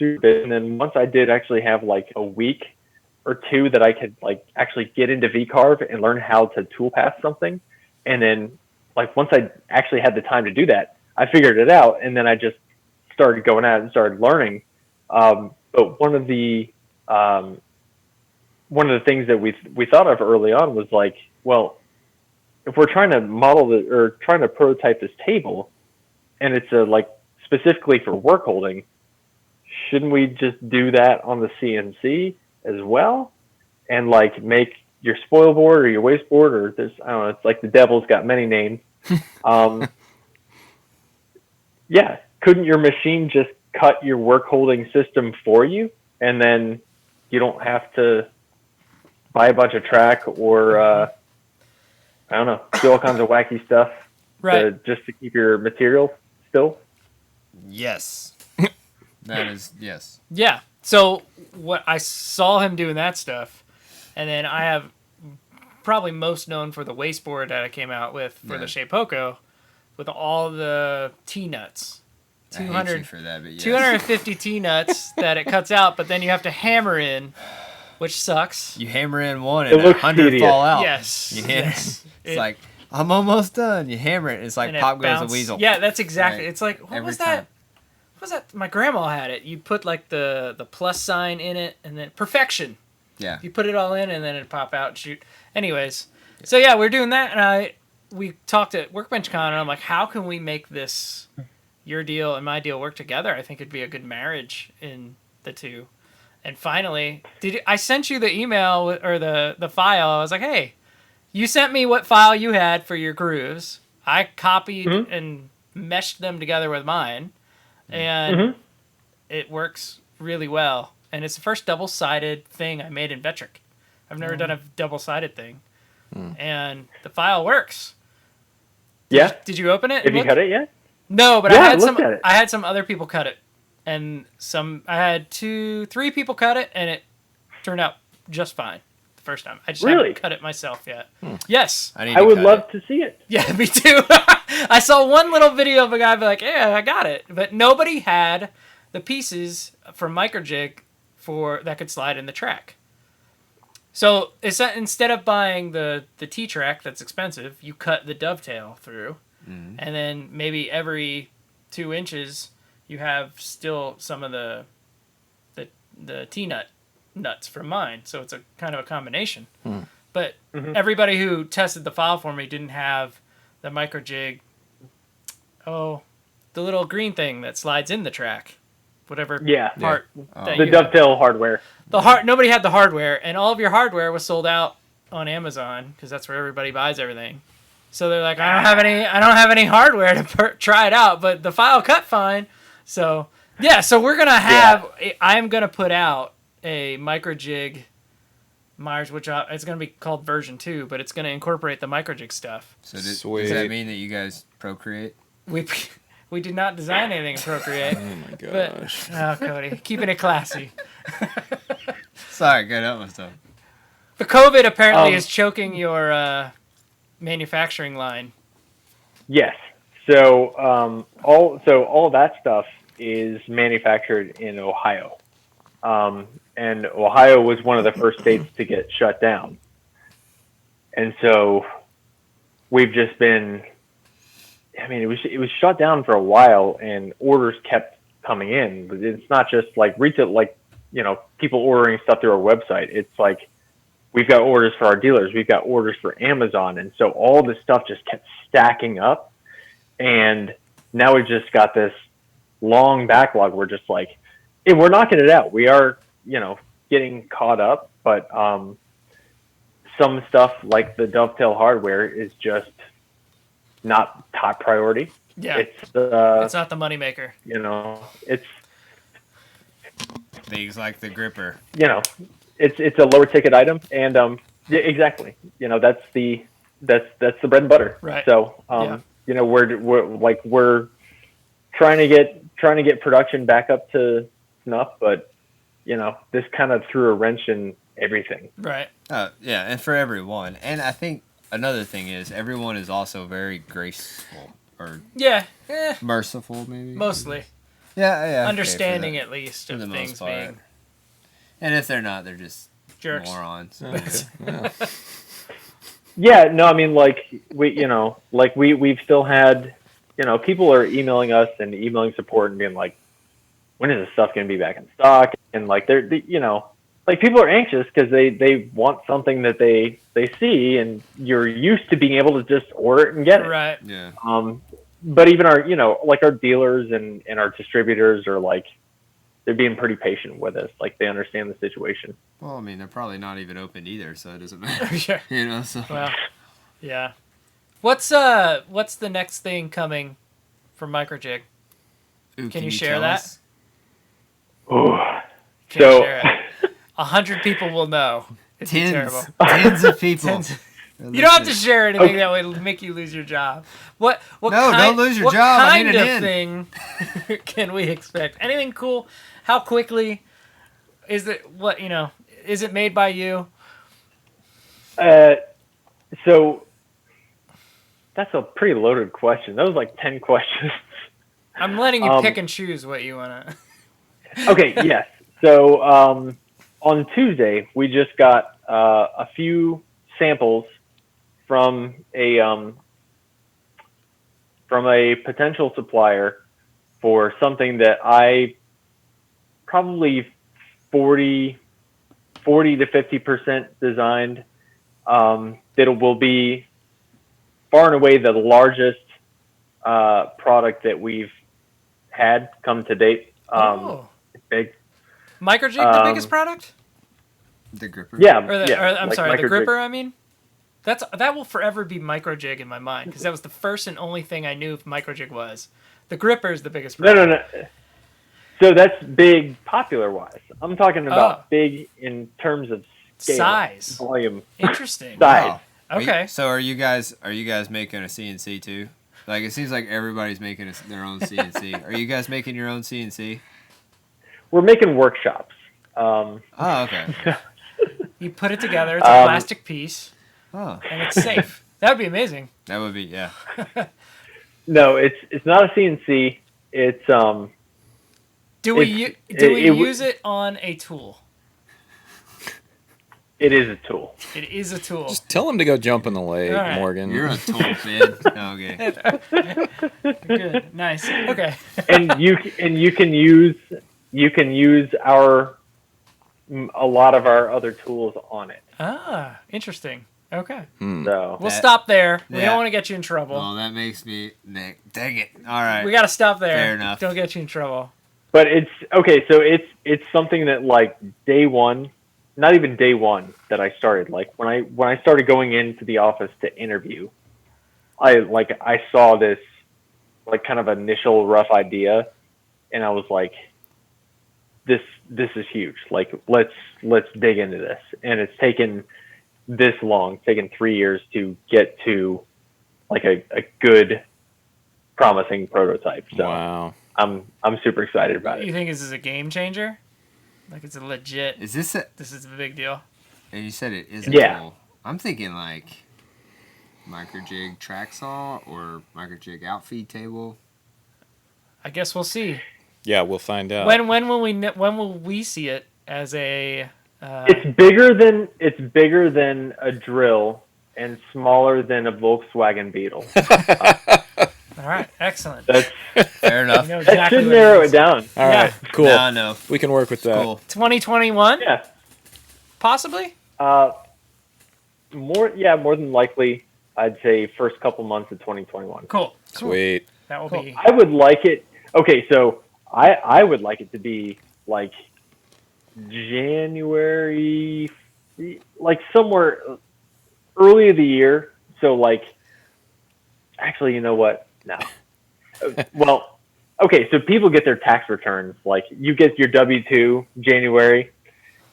D: and then once I did actually have like a week or two that I could like actually get into VCarve and learn how to toolpath something, and then like once I actually had the time to do that, I figured it out, and then I just started going out and started learning. But one of the things that we thought of early on was like, well, if we're trying to model or trying to prototype this table, and it's like specifically for work holding, shouldn't we just do that on the CNC as well, and like make your spoil board or your waste board or this? I don't know. It's like the devil's got many names. Yeah, couldn't your machine just cut your work holding system for you, and then you don't have to buy a bunch of track or I don't know, do all kinds of wacky stuff just to keep your material still?
C: Yes. That is, yes.
A: Yeah. So what I saw him doing that stuff, and then I have probably most known for the wasteboard that I came out with for the Shapeoko, with all the T-nuts.
C: I hate you for that, but yes.
A: 250 T-nuts that it cuts out, but then you have to hammer in, which sucks.
C: You hammer in one and 100 fall out.
A: Yes.
C: It's like, I'm almost done. You hammer it, and it's like pop goes the weasel.
A: Yeah, that's exactly. It's like, what
C: Every
A: was
C: time.
A: that? What was that? My grandma had it. You put like the plus sign in it, and then perfection.
C: Yeah.
A: You put it all in, and then it'd pop out and shoot. Anyways, so yeah, we're doing that, and we talked at Workbench Con, and I'm like, how can we make this, your deal and my deal, work together? I think it'd be a good marriage in the two. And finally, I sent you the email or the file. I was like, hey, you sent me what file you had for your grooves. I copied and meshed them together with mine, and it works really well. And it's the first double-sided thing I made in Vectric. I've never done a double-sided thing. And the file works. Did you open it?
D: Have you cut it yet?
A: No, but
D: Yeah,
A: I had some other people cut it. And I had 2-3 people cut it, and it turned out just fine the first time. I just haven't cut it myself yet. Yes.
D: I would love to see it.
A: Yeah, me too. I saw one little video of a guy be like, yeah, I got it. But nobody had the pieces from Microjig that could slide in the track. So instead of buying the T-track that's expensive, you cut the dovetail through. And then maybe every 2 inches you have still some of the T-nut nuts from mine. So it's a kind of a combination. But everybody who tested the file for me didn't have the Microjig, the little green thing that slides in the track. Whatever part that
D: the dovetail hardware.
A: Nobody had the hardware, and all of your hardware was sold out on Amazon because that's where everybody buys everything. So they're like, I don't have any hardware to try it out, but the file cut fine. So yeah, so we're gonna have. I'm gonna put out a Microjig Myers Woodshop. It's gonna be called version 2, but it's gonna incorporate the Microjig stuff.
C: So does that mean that you guys procreate?
A: We did not design anything in Procreate.
B: Oh my gosh.
A: Cody, keeping it classy.
C: Sorry, gotta help myself.
A: The COVID apparently is choking your manufacturing line.
D: Yes. So all that stuff is manufactured in Ohio, and Ohio was one of the first states to get shut down, and so we've just been. I mean, it was shut down for a while, and orders kept coming in. But it's not just like retail, like people ordering stuff through our website. It's like we've got orders for our dealers, we've got orders for Amazon, and so all this stuff just kept stacking up. And now we've just got this long backlog. We're just like, hey, we're knocking it out. We are, getting caught up, but some stuff like the Dovetail hardware is just not top priority.
A: Yeah.
D: It's
A: not the moneymaker.
D: It's
C: Things like the gripper.
D: it's a lower ticket item, and yeah, exactly. That's the bread and butter.
A: Right.
D: So we're trying to get production back up to snuff, but this kind of threw a wrench in everything.
A: Right.
C: Yeah, and for everyone. And I think another thing is everyone is also very graceful or merciful, maybe.
A: Mostly.
C: Yeah.
A: Understanding at least
C: for
A: of
C: the
A: things
C: most part.
A: being
C: And if they're not, they're just
A: jerks.
C: morons.
D: Yeah, no, I mean, we've still had, people are emailing us and emailing support and being like, when is this stuff going to be back in stock? And people are anxious because they want something that they see, and you're used to being able to just order it and get it.
A: Right.
C: Yeah.
D: But even our, our dealers and our distributors are they're being pretty patient with us. They understand the situation.
C: Well, I mean, they're probably not even open either, so it doesn't matter.
A: Sure.
C: So.
A: Well, yeah. What's the next thing coming from Microjig?
C: Ooh,
A: Can you share that?
C: us?
D: Oh,
A: Can't share it. 100 people will know. It's terrible.
C: Tens of people.
A: You don't have to share anything that would make you lose your job. What
C: No,
A: kind,
C: don't lose your
A: what
C: job. I
A: kind
C: need an
A: of thing can we expect? Anything cool? How quickly is it? Is it made by you?
D: So that's a pretty loaded question. That was 10 questions.
A: I'm letting you pick and choose what you want to.
D: Okay, yes. So on Tuesday, we just got a few samples from a potential supplier for something that I probably 40 to 50% designed. That will be far and away the largest product that we've had come to date. It's big.
A: Microjig, the biggest product?
C: The gripper?
D: Yeah.
A: I'm sorry, the
D: Microjig.
A: gripper, I mean? That will forever be Microjig in my mind, because that was the first and only thing I knew Microjig was. The gripper is the biggest product.
D: No. So that's big popular-wise. I'm talking about big in terms of scale,
A: size,
D: volume,
A: interesting.
D: size.
C: Wow.
A: Okay.
C: So are you guys making a CNC too? It seems like everybody's making their own CNC. Are you guys making your own CNC?
D: We're making workshops.
C: Oh, okay.
A: You put it together, it's a plastic piece,
C: Oh,
A: and it's safe. That would be amazing.
C: that would be, yeah.
D: No, it's not a CNC. It's
A: Do we use it on a tool?
D: It is a tool.
A: It is a tool.
B: Just tell him to go jump in the lake,
A: All right.
B: Morgan.
C: You're a tool fan. Okay.
A: Good. Nice. Okay.
D: And you can use a lot of our other tools on it.
A: Ah, interesting. Okay.
D: So
A: We'll stop there. We
C: that-
A: don't want to get you in trouble.
C: Well, that makes me... Dang it. All right.
A: We got to stop there.
C: Fair enough.
A: Don't get you in trouble.
D: But it's okay. So it's something that day one, not even day one that I started. When I started going into the office to interview, I saw this kind of initial rough idea, and I was like, this is huge. Let's dig into this. And it's taken this long. It's taken 3 years to get to a good, promising prototype. So
B: Wow.
D: I'm super excited about
A: You
D: it.
A: think this is a game changer? It's a legit.
C: Is this a...
A: This is a big deal.
C: And you said it is a
D: Yeah.
C: tool. I'm thinking Microjig track saw or Microjig outfeed table.
A: I guess we'll see.
B: Yeah, we'll find out.
A: When will we see it as a?
D: It's bigger than a drill and smaller than a Volkswagen Beetle.
A: All right, excellent.
D: That's
C: Fair enough.
A: You know
D: that
A: exactly
D: should
A: what
D: narrow
A: is.
D: it down.
B: All right, cool.
C: No, no.
B: We can work with that.
C: Cool.
A: 2021,
D: Yeah.
A: possibly.
D: More than likely, I'd say first couple months of 2021.
A: Cool.
B: Sweet.
A: That will be.
D: I would like it. Okay, so I would like it to be like January, like somewhere early of the year. So like, actually, you know what? No. Well, okay. So people get their tax returns. Like you get your W-2 January.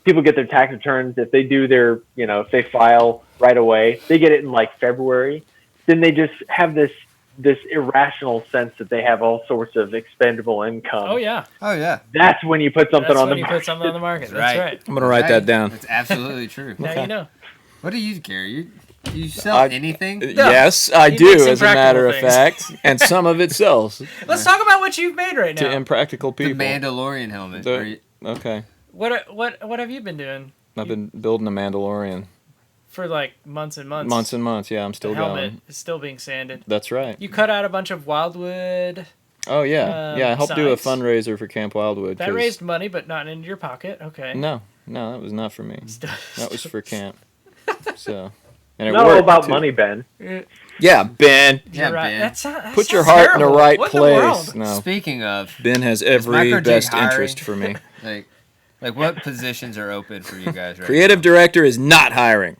D: People get their tax returns if they do their, if they file right away, they get it in like February. Then they just have this irrational sense that they have all sorts of expendable income.
A: Oh yeah.
D: That's when you put something on the market.
A: Put something on the market. That's
C: right.
A: right.
B: I'm gonna write that down.
C: That's absolutely true.
A: Now you know.
C: What do you, Gary? You sell anything?
B: Yes, I
A: He
B: do,
A: makes
B: as a matter of
A: impractical
B: fact, and some of it sells
A: Let's talk about what you've made right
B: to
A: now.
B: impractical
C: The
B: people.
C: Mandalorian helmet.
B: Okay,
A: What have you been doing
B: I've been building a Mandalorian.
A: for like months and months?
B: Months and months, yeah, I'm still
A: The helmet
B: going.
A: is still being sanded.
B: That's right.
A: You cut out a bunch of wildwood.
B: Oh yeah, yeah. I helped do a
A: sides.
B: fundraiser for Camp Wildwood.
A: That
B: 'cause-
A: raised money, but not into your pocket. Okay.
B: No, that was not for me. That was for camp. So, and it
D: Not all
B: worked,
D: about
B: too.
D: money, Ben.
B: Yeah, Ben.
C: Yeah,
A: You're right.
C: Ben.
A: That
B: Put your
A: sounds
B: heart in the
A: terrible.
B: right
A: What
B: place.
A: In the world?
B: No,
C: Speaking of,
B: Ben has every
C: Microjig
B: best
C: hiring?
B: interest for me.
C: like what positions are open for you guys right
B: Creative director is not hiring.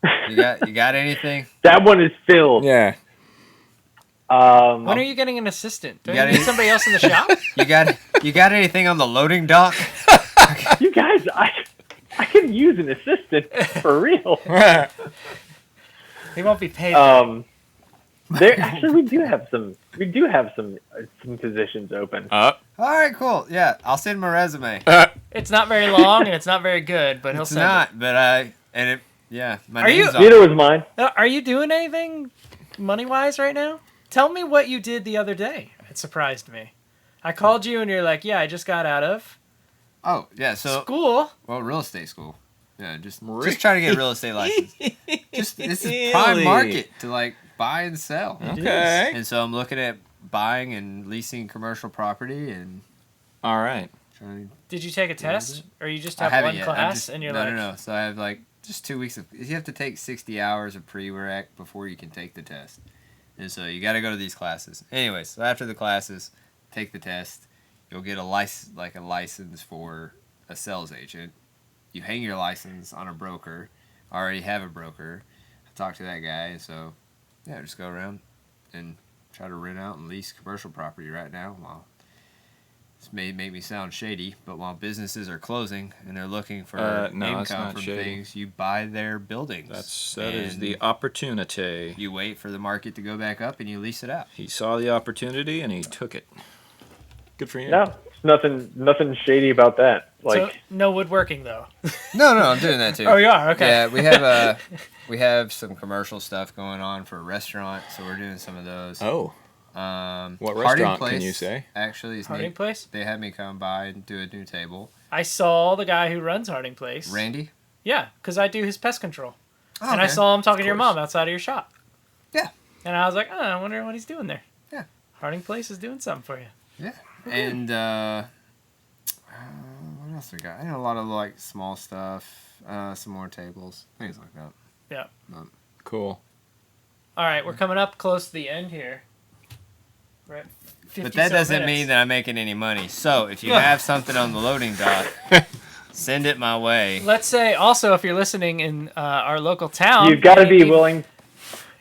C: now? You got anything?
D: That one is filled.
B: Yeah.
A: When are you getting an assistant? Do
C: You
A: you
C: got
A: need
C: any-
A: somebody else in the shop?
C: You got anything on the loading dock?
D: You guys, I can use an assistant for real.
A: He won't be paid.
D: There actually we do have some positions open.
C: All right, cool. Yeah, I'll send my resume.
A: It's not very long and it's not very good, but he'll
C: It's
A: send
C: not, but my
A: Are you-
C: name's on
D: Neither
C: it.
D: was mine.
A: it. Are you doing anything money-wise right now? Tell me what you did the other day. It surprised me. I called you and you're like, yeah, I just got out of
C: Oh, yeah, so
A: school.
C: well, real estate school. Yeah, just trying to get a real estate license. This is prime market to like buy and sell.
B: Okay.
C: And so I'm looking at buying and leasing commercial property and
B: All right.
C: trying to
A: Did you take a test? Or you just
C: I
A: have
C: haven't
A: one
C: yet.
A: class and you're
C: no,
A: like,
C: no. So I have like just 2 weeks of. You have to take 60 hours of pre-rec before you can take the test, and so you got to go to these classes. Anyways, so after the classes, take the test. You'll get a license for a sales agent. You hang your license on a broker. I already have a broker. I talked to that guy, and so yeah, just go around and try to rent out and lease commercial property right now. While this may make me sound shady, but while businesses are closing and they're looking for
B: No, it's
C: income
B: not
C: from
B: shady.
C: things, you buy their buildings.
B: That is
C: And
B: the opportunity.
C: You wait for the market to go back up and you lease it out.
B: He saw the opportunity and he took it. Good for you.
D: No, it's nothing shady about that.
A: so no woodworking though.
C: No, I'm doing that too.
A: Oh, you are? Okay.
C: Yeah, we have some commercial stuff going on for a restaurant, so we're doing some of those.
B: Oh,
C: What
B: restaurant can you say?
C: Actually,
A: Harding Place?
C: They had me come by and do a new table.
A: I saw the guy who runs Harding Place.
C: Randy?
A: Yeah, because I do his pest control.
C: Oh,
A: And I
C: okay.
A: saw him talking to your
B: course.
A: mom outside of your shop.
C: Yeah.
A: And I was like, I wonder what he's doing there.
C: Yeah.
A: Harding Place is doing something for you.
C: Yeah. And what else we got? I know a lot of like small stuff, some more tables, things like that.
A: Yeah.
B: cool.
A: All right, we're coming up close to the end here. We're at 50
C: But that
A: so
C: doesn't
A: minutes.
C: mean that I'm making any money. So if you have something on the loading dock, send it my way.
A: Let's say also, if you're listening in our local town,
D: you've got to
A: and
D: be
A: you need-
D: willing.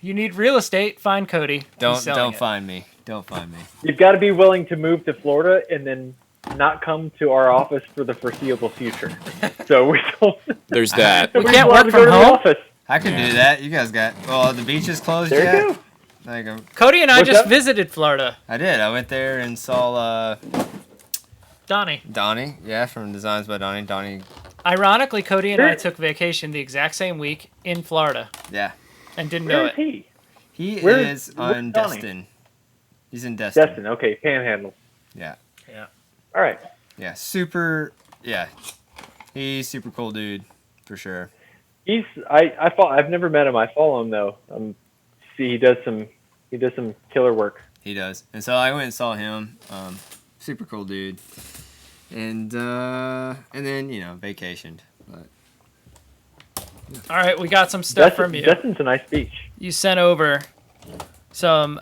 A: You need real estate. Find Cody. He's
C: Don't
A: selling it.
C: find me. Don't find me.
D: You've got to be willing to move to Florida and then not come to our office for the foreseeable future. So we don't.
B: There's that.
A: We
D: we
A: can't
D: don't have
A: work
D: to go
A: from
D: to the
A: home?
D: office.
C: I can do that. You guys got. Well, the beach is closed
D: There
C: yet.
D: you go.
C: There you go.
A: Cody and I
D: What's
A: just
D: up?
A: visited Florida.
C: I did. I went there and saw
A: Donnie.
C: Donnie. Yeah, from Designs by Donnie. Donnie.
A: Ironically, Cody and I
D: Where-
A: took vacation the exact same week in Florida
C: Yeah.
A: and didn't know
D: Where is
A: it.
D: he?
C: He
D: Where-
C: is
D: where's
C: on
D: Donnie?
C: Destin. He's in Destin.
D: Destin. Okay, Panhandle.
C: Yeah.
D: All right.
C: Yeah. Super. Yeah. He's super cool dude, for sure.
D: I've never met him. I follow him though. See, he does some killer work.
C: He does. And so I went and saw him. Super cool dude. And then, vacationed. But
A: All right, we got some stuff from you.
D: Destin's a nice beach.
A: You sent over some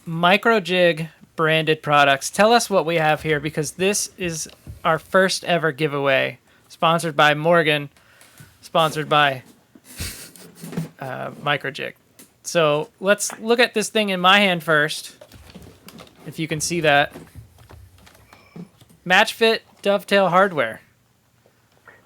A: Microjig branded products. Tell us what we have here, because this is our first ever giveaway, sponsored by Morgan, sponsored by Microjig. So let's look at this thing in my hand first, if you can see that. Match fit dovetail hardware.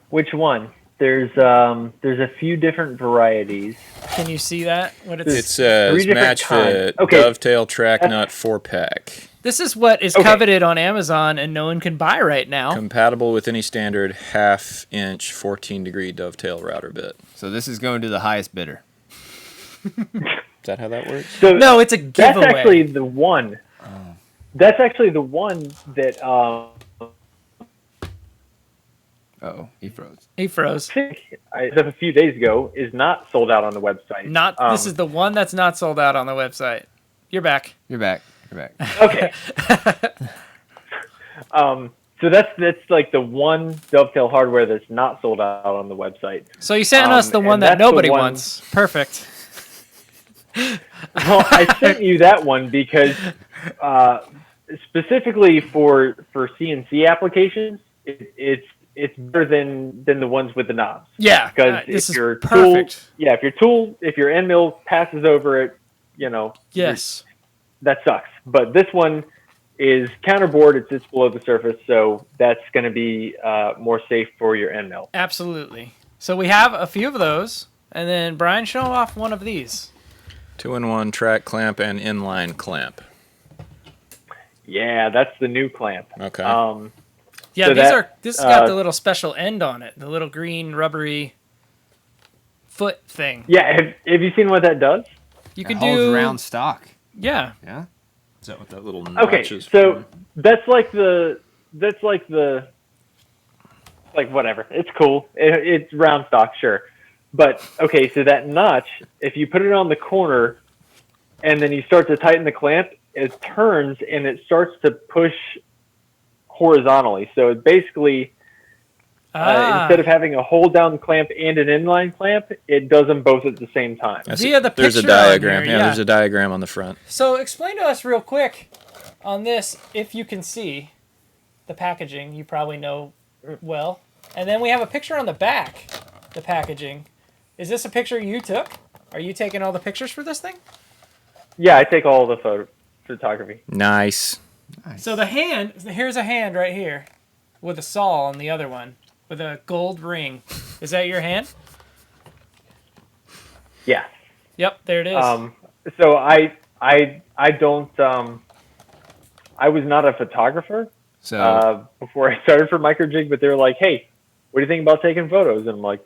D: Which one? There's a few different varieties.
A: Can you see that? What
B: It
A: it's
B: says
D: Three different
B: match
D: kinds.
B: fit
D: Okay.
B: dovetail track nut 4-pack.
A: This is what is coveted on Amazon and no one can buy right now.
B: Compatible with any standard 1/2-inch 14-degree dovetail router bit.
C: So this is going to the highest bidder.
B: Is that how that works?
D: So
A: No, it's a
D: that's
A: giveaway.
D: actually the one. That's actually the one that
C: Uh-oh, he froze.
A: He froze.
D: I think as of a few days ago is not sold out on the website.
A: Not this is the one that's not sold out on the website. You're back.
C: You're back. You're back.
D: Okay. So that's like the one dovetail hardware that's not sold out on the website.
A: So you sent us the
D: and
A: one that
D: that's the
A: nobody
D: one-
A: wants. Perfect.
D: Well, I sent you that one because specifically for CNC applications, it's better than the ones with the knobs.
A: Yeah.
D: Because
A: this
D: if
A: is
D: your
A: perfect.
D: if your end mill passes over it,
A: Yes.
D: that sucks. But this one is counterboard. It sits below the surface, so that's going to be more safe for your end mill.
A: Absolutely. So we have a few of those, and then Brian, show off one of these.
B: 2-in-1 track clamp and inline clamp.
D: Yeah, that's the new clamp.
B: Okay.
A: Yeah,
D: So
A: this has got the little special end on it, the little green rubbery foot thing.
D: Yeah, have you seen what that does?
A: You
C: It
A: can
C: holds
A: do
C: round stock.
A: Yeah.
C: Yeah.
B: Is that what that little notch
D: Okay,
B: is
D: so
B: for?
D: that's like whatever. It's cool. It's round stock, sure. But okay, so that notch, if you put it on the corner and then you start to tighten the clamp, it turns and it starts to push horizontally. So it basically, instead of having a hold down clamp and an inline clamp, it does them both at the same time.
B: I see.
A: Via the
B: There's a
A: picture on
B: diagram.
A: here,
B: yeah,
A: yeah.
B: there's a diagram on the front.
A: So explain to us real quick on this, if you can see the packaging, you probably know well. And then we have a picture on the back, the packaging. Is this a picture you took? Are you taking all the pictures for this thing?
D: Yeah, I take all the photography.
B: Nice.
A: So the hand, here's a hand right here with a saw on the other one with a gold ring. Is that your hand?
D: Yeah.
A: Yep, there it is.
D: So I don't. I was not a photographer
C: So
D: before I started for Microjig, but they were like, "Hey, what do you think about taking photos?" And I'm like,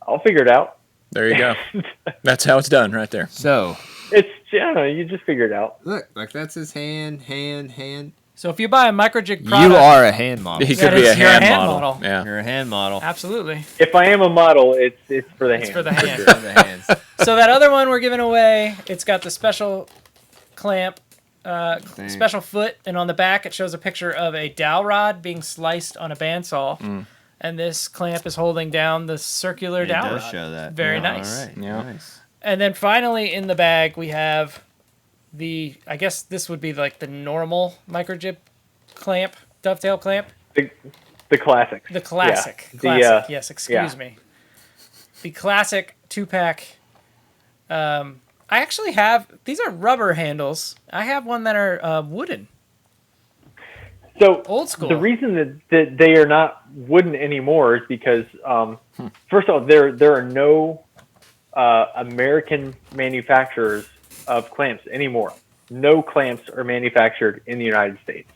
D: "I'll figure it out."
B: There you go. That's how it's done right there.
C: so
D: It's you just figure it out.
C: look, like that's his hand.
A: So if you buy a Microjig product,
C: You are a hand model.
B: He
A: That
B: could be
A: is
B: a
A: your
B: hand,
A: hand
B: model.
A: model.
B: Yeah.
C: You're a hand model.
A: absolutely.
D: If I am a model, it's for the
A: It's
D: hand.
A: for the hand.
C: For the hands.
A: So that other one we're giving away, it's got the special clamp,
C: Thing.
A: special foot, and on the back it shows a picture of a dowel rod being sliced on a bandsaw. And this clamp is holding down the circular
C: It
A: dowel
C: does
A: rod.
C: show that.
A: Very
C: Yeah,
A: nice.
C: All right.
B: Yeah.
C: Nice.
A: And then finally in the bag we have I guess this would be like the normal Microjig clamp, dovetail clamp.
D: The classic.
A: The classic.
D: Yeah.
A: Classic. Yes, excuse
D: yeah.
A: me. The classic 2-pack. I actually have, these are rubber handles. I have one that are wooden.
D: So
A: Old school.
D: the reason that they are not wooden anymore is because first of all, there are no American manufacturers of clamps anymore. No clamps are manufactured in the United States.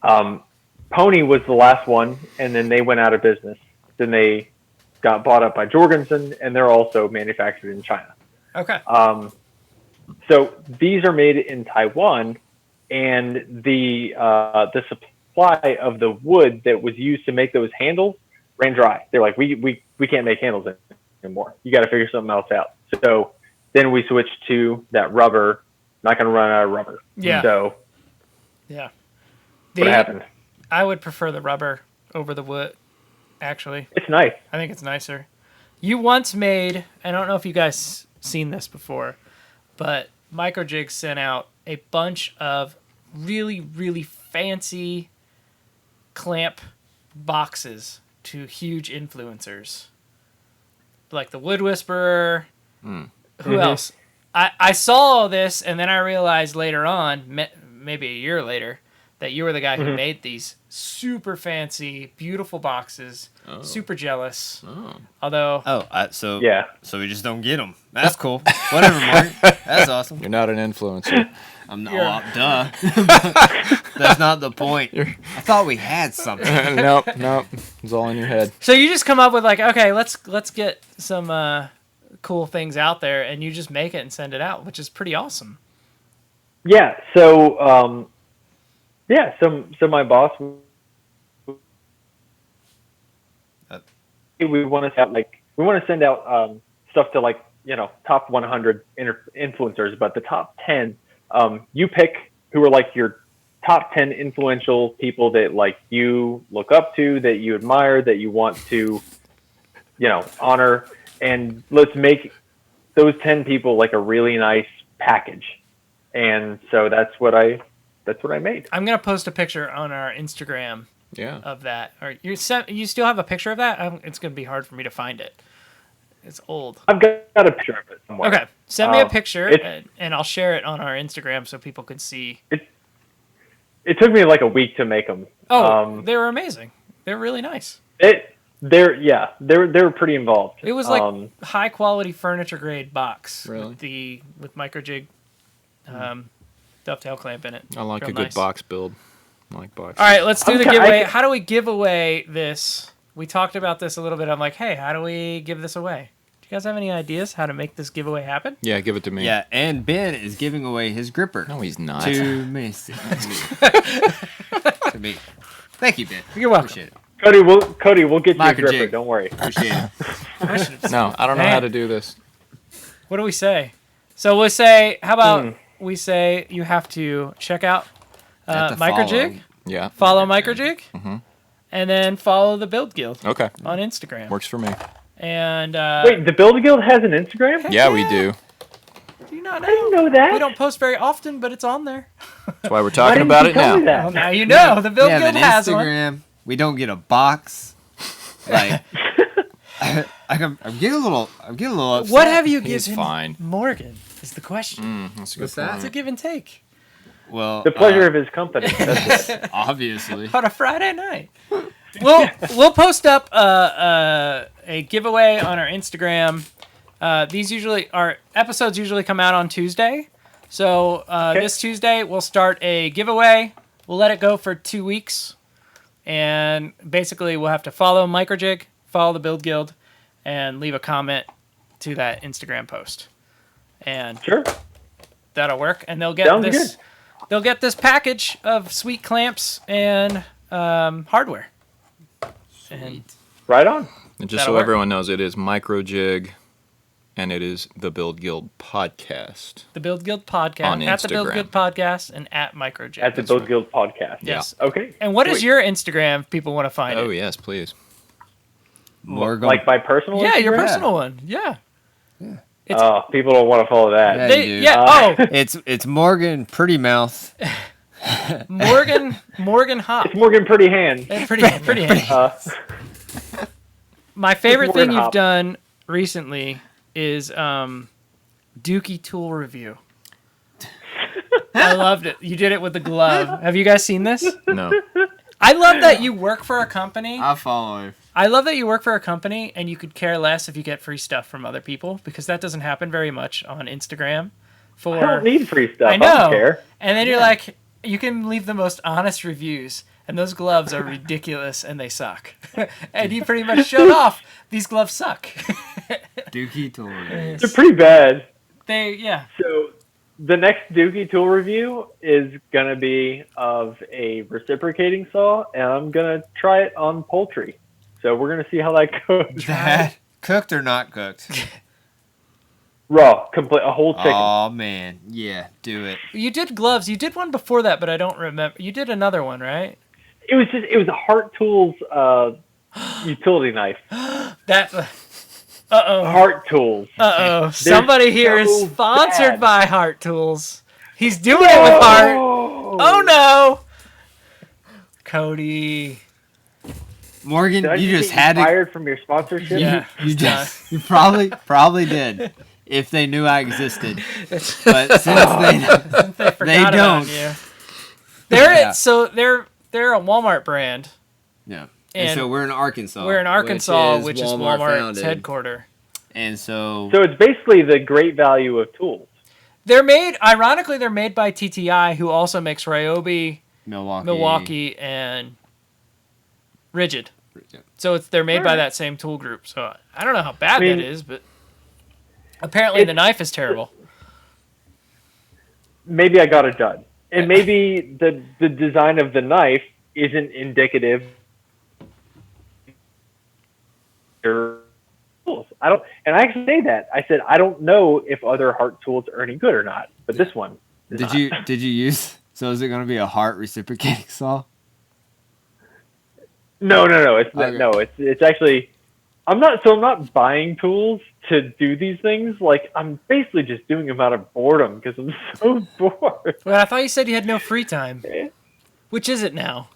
D: Pony was the last one, and then they went out of business. Then they got bought up by Jorgensen, and they're also manufactured in China.
A: Okay.
D: So these are made in Taiwan, and the supply of the wood that was used to make those handles ran dry. They're like, we can't make handles anymore. You got to figure something else out. So then we switched to that rubber. Not going to run out of rubber.
A: Yeah.
D: So
A: Yeah.
D: what happened?
A: I would prefer the rubber over the wood, actually.
D: It's nice.
A: I think it's nicer. You once made, I don't know if you guys seen this before, but Microjig sent out a bunch of really, really fancy clamp boxes to huge influencers. Like the Wood Whisperer. Who else? I saw all this, and then I realized later on, maybe a year later, that you were the guy who made these super fancy, beautiful boxes. Super jealous. Although,
C: So we just don't get them. That's cool. Whatever, Mark. That's awesome.
B: You're not an influencer.
C: I'm not. Duh. That's not the point. I thought we had something.
B: Nope. It's all in your head.
A: so you just come up with like, okay, let's get some cool things out there, and you just make it and send it out, which is pretty awesome.
D: Yeah. So, so my boss, we want to send out stuff to like, top 100 influencers, but the top 10, you pick who are like your top 10 influential people that like you look up to, that you admire, that you want to, honor, and let's make those 10 people like a really nice package. And so that's what I made.
A: I'm gonna post a picture on our Instagram
B: Yeah.
A: of that. Or you still have a picture of that? It's gonna be hard for me to find it. It's old.
D: I've got a picture of it somewhere.
A: Okay, send me a picture, and I'll share it on our Instagram so people can see.
D: It took me like a week to make them.
A: They were amazing. They were really nice.
D: They were pretty involved.
A: It was like high quality furniture grade box
B: Really?
A: with Microjig dovetail clamp in it.
B: I like
A: Real
B: a good
A: nice.
B: box build. I like boxes.
A: All right, let's do the
D: Okay,
A: giveaway. How do we give away this? We talked about this a little bit. I'm like, hey, how do we give this away? Do you guys have any ideas how to make this giveaway happen?
B: Yeah, give it to me.
C: Yeah, and Ben is giving away his gripper.
B: No, he's not.
C: To me. To me. Thank you, Ben.
A: You're welcome.
C: Appreciate it.
D: Cody, we'll get you a
C: Microjig.
D: gripper. Don't worry.
C: Appreciate it.
B: No, I don't know how to do this.
A: What do we say? So we'll say, how about we say you have to check out
C: Have to
A: Microjig,
B: Yeah.
A: follow Microjig, and then follow the Build Guild
B: Okay.
A: on Instagram.
B: Works for me.
A: And
D: Wait, the Build Guild has an Instagram?
B: Yeah, we do.
A: do you not
D: I didn't
A: know?
D: know that.
A: We don't post very often, but it's on there.
B: That's why we're
D: Why
B: talking
D: didn't
B: about
D: you
B: it
D: tell me
B: now.
D: that?
A: Well, now you know. The Build
C: We have
A: Guild
C: an
A: has one.
C: Instagram. We don't get a box. Like, I'm getting a little upset.
A: What have you
B: He's
A: given
B: fine.
A: Morgan is the question.
B: That's a good
C: What's that?
A: It's a give and take
C: Well,
D: The pleasure of his company. That's it.
C: obviously.
A: on a Friday night. We'll post up a giveaway on our Instagram. Our episodes usually come out on Tuesday. So this Tuesday we'll start a giveaway. We'll let it go for 2 weeks. And basically we'll have to follow Microjig, follow the Build Guild, and leave a comment to that Instagram post. And
D: Sure.
A: that'll work. And they'll get
D: Sounds
A: this
D: good.
A: they'll get this package of sweet clamps and hardware. And
B: And
D: Right on.
B: just
A: That'll
B: so
A: work.
B: everyone knows, it is Microjig, and it is the Build Guild podcast.
A: the Build Guild podcast
B: On
A: at the Build
B: Instagram.
A: Guild podcast and at Microjig.
D: At the Build Guild podcast.
A: Yes.
D: Okay.
A: And what is
D: Sweet.
A: your Instagram if people want to find
B: Oh,
A: it?
B: yes, please.
C: Morgan.
D: Like my personal
A: Yeah, your
D: Instagram?
A: personal one. Yeah. It's-
D: Oh, people don't want to follow that.
C: Yeah.
A: They,
C: you do.
A: yeah.
C: It's Morgan Pretty Mouth.
A: Morgan Hop.
D: It's Morgan Pretty Hand.
A: Pretty handy. My favorite
D: Morgan
A: thing you've
D: Hop.
A: done recently is Dookie tool review. I loved it. You did it with the glove. Have you guys seen this?
B: No.
A: I love that you work for a company.
C: I'll follow him.
A: I love that you work for a company and you could care less if you get free stuff from other people, because that doesn't happen very much on Instagram.
D: I don't need free stuff.
A: I
D: I
A: know.
D: don't care.
A: And then you're like, you can leave the most honest reviews, and those gloves are ridiculous and they suck. And you pretty much showed off these gloves suck.
C: Dookie Tour.
D: They're pretty bad.
A: Yeah.
D: So the next Dookie tool review is going to be of a reciprocating saw, and I'm going to try it on poultry. So we're going to see how that goes.
C: That cooked or not cooked?
D: Raw, complete, a whole chicken.
C: Oh man, yeah, do it.
A: You did gloves. You did one before that, but I don't remember. You did another one, right?
D: It was a Heart Tools utility knife.
A: That. Uh-oh.
D: Heart Tools.
A: Uh-oh. Somebody here is
D: so
A: sponsored
D: bad.
A: by Heart Tools. He's doing it with heart. Oh no, Cody.
C: Morgan,
D: Did I
C: you just
D: get
C: had to.
D: fired from your sponsorship?
A: Yeah,
C: You probably did if they knew I existed. But since
A: they forgot about
C: don't.
A: you. They're
C: Yeah.
A: so they're a Walmart brand.
C: Yeah.
A: And
C: And so we're in Arkansas.
A: We're in Arkansas, which is
C: Walmart
A: Walmart's
C: founded.
A: headquarter.
C: And so
D: So it's basically the great value of tools.
A: Ironically, they're made by TTI, who also makes Ryobi, Milwaukee, and Rigid.
C: Yeah.
A: So they're made by
D: Alright.
A: that same tool group. So I don't know how bad
D: I mean,
A: that is, but apparently the knife is terrible.
D: Maybe I got it done. And maybe the design of the knife isn't indicative of tools. I actually say that. I said I don't know if other Hart tools are any good or not, but this one is not.
C: did you use? So is it going to be a Hart reciprocating saw?
D: No. It's
C: Okay.
D: no. It's actually. I'm not buying tools to do these things. Like I'm basically just doing them out of boredom because I'm so bored.
A: Well, I thought you said you had no free time. Which is it now?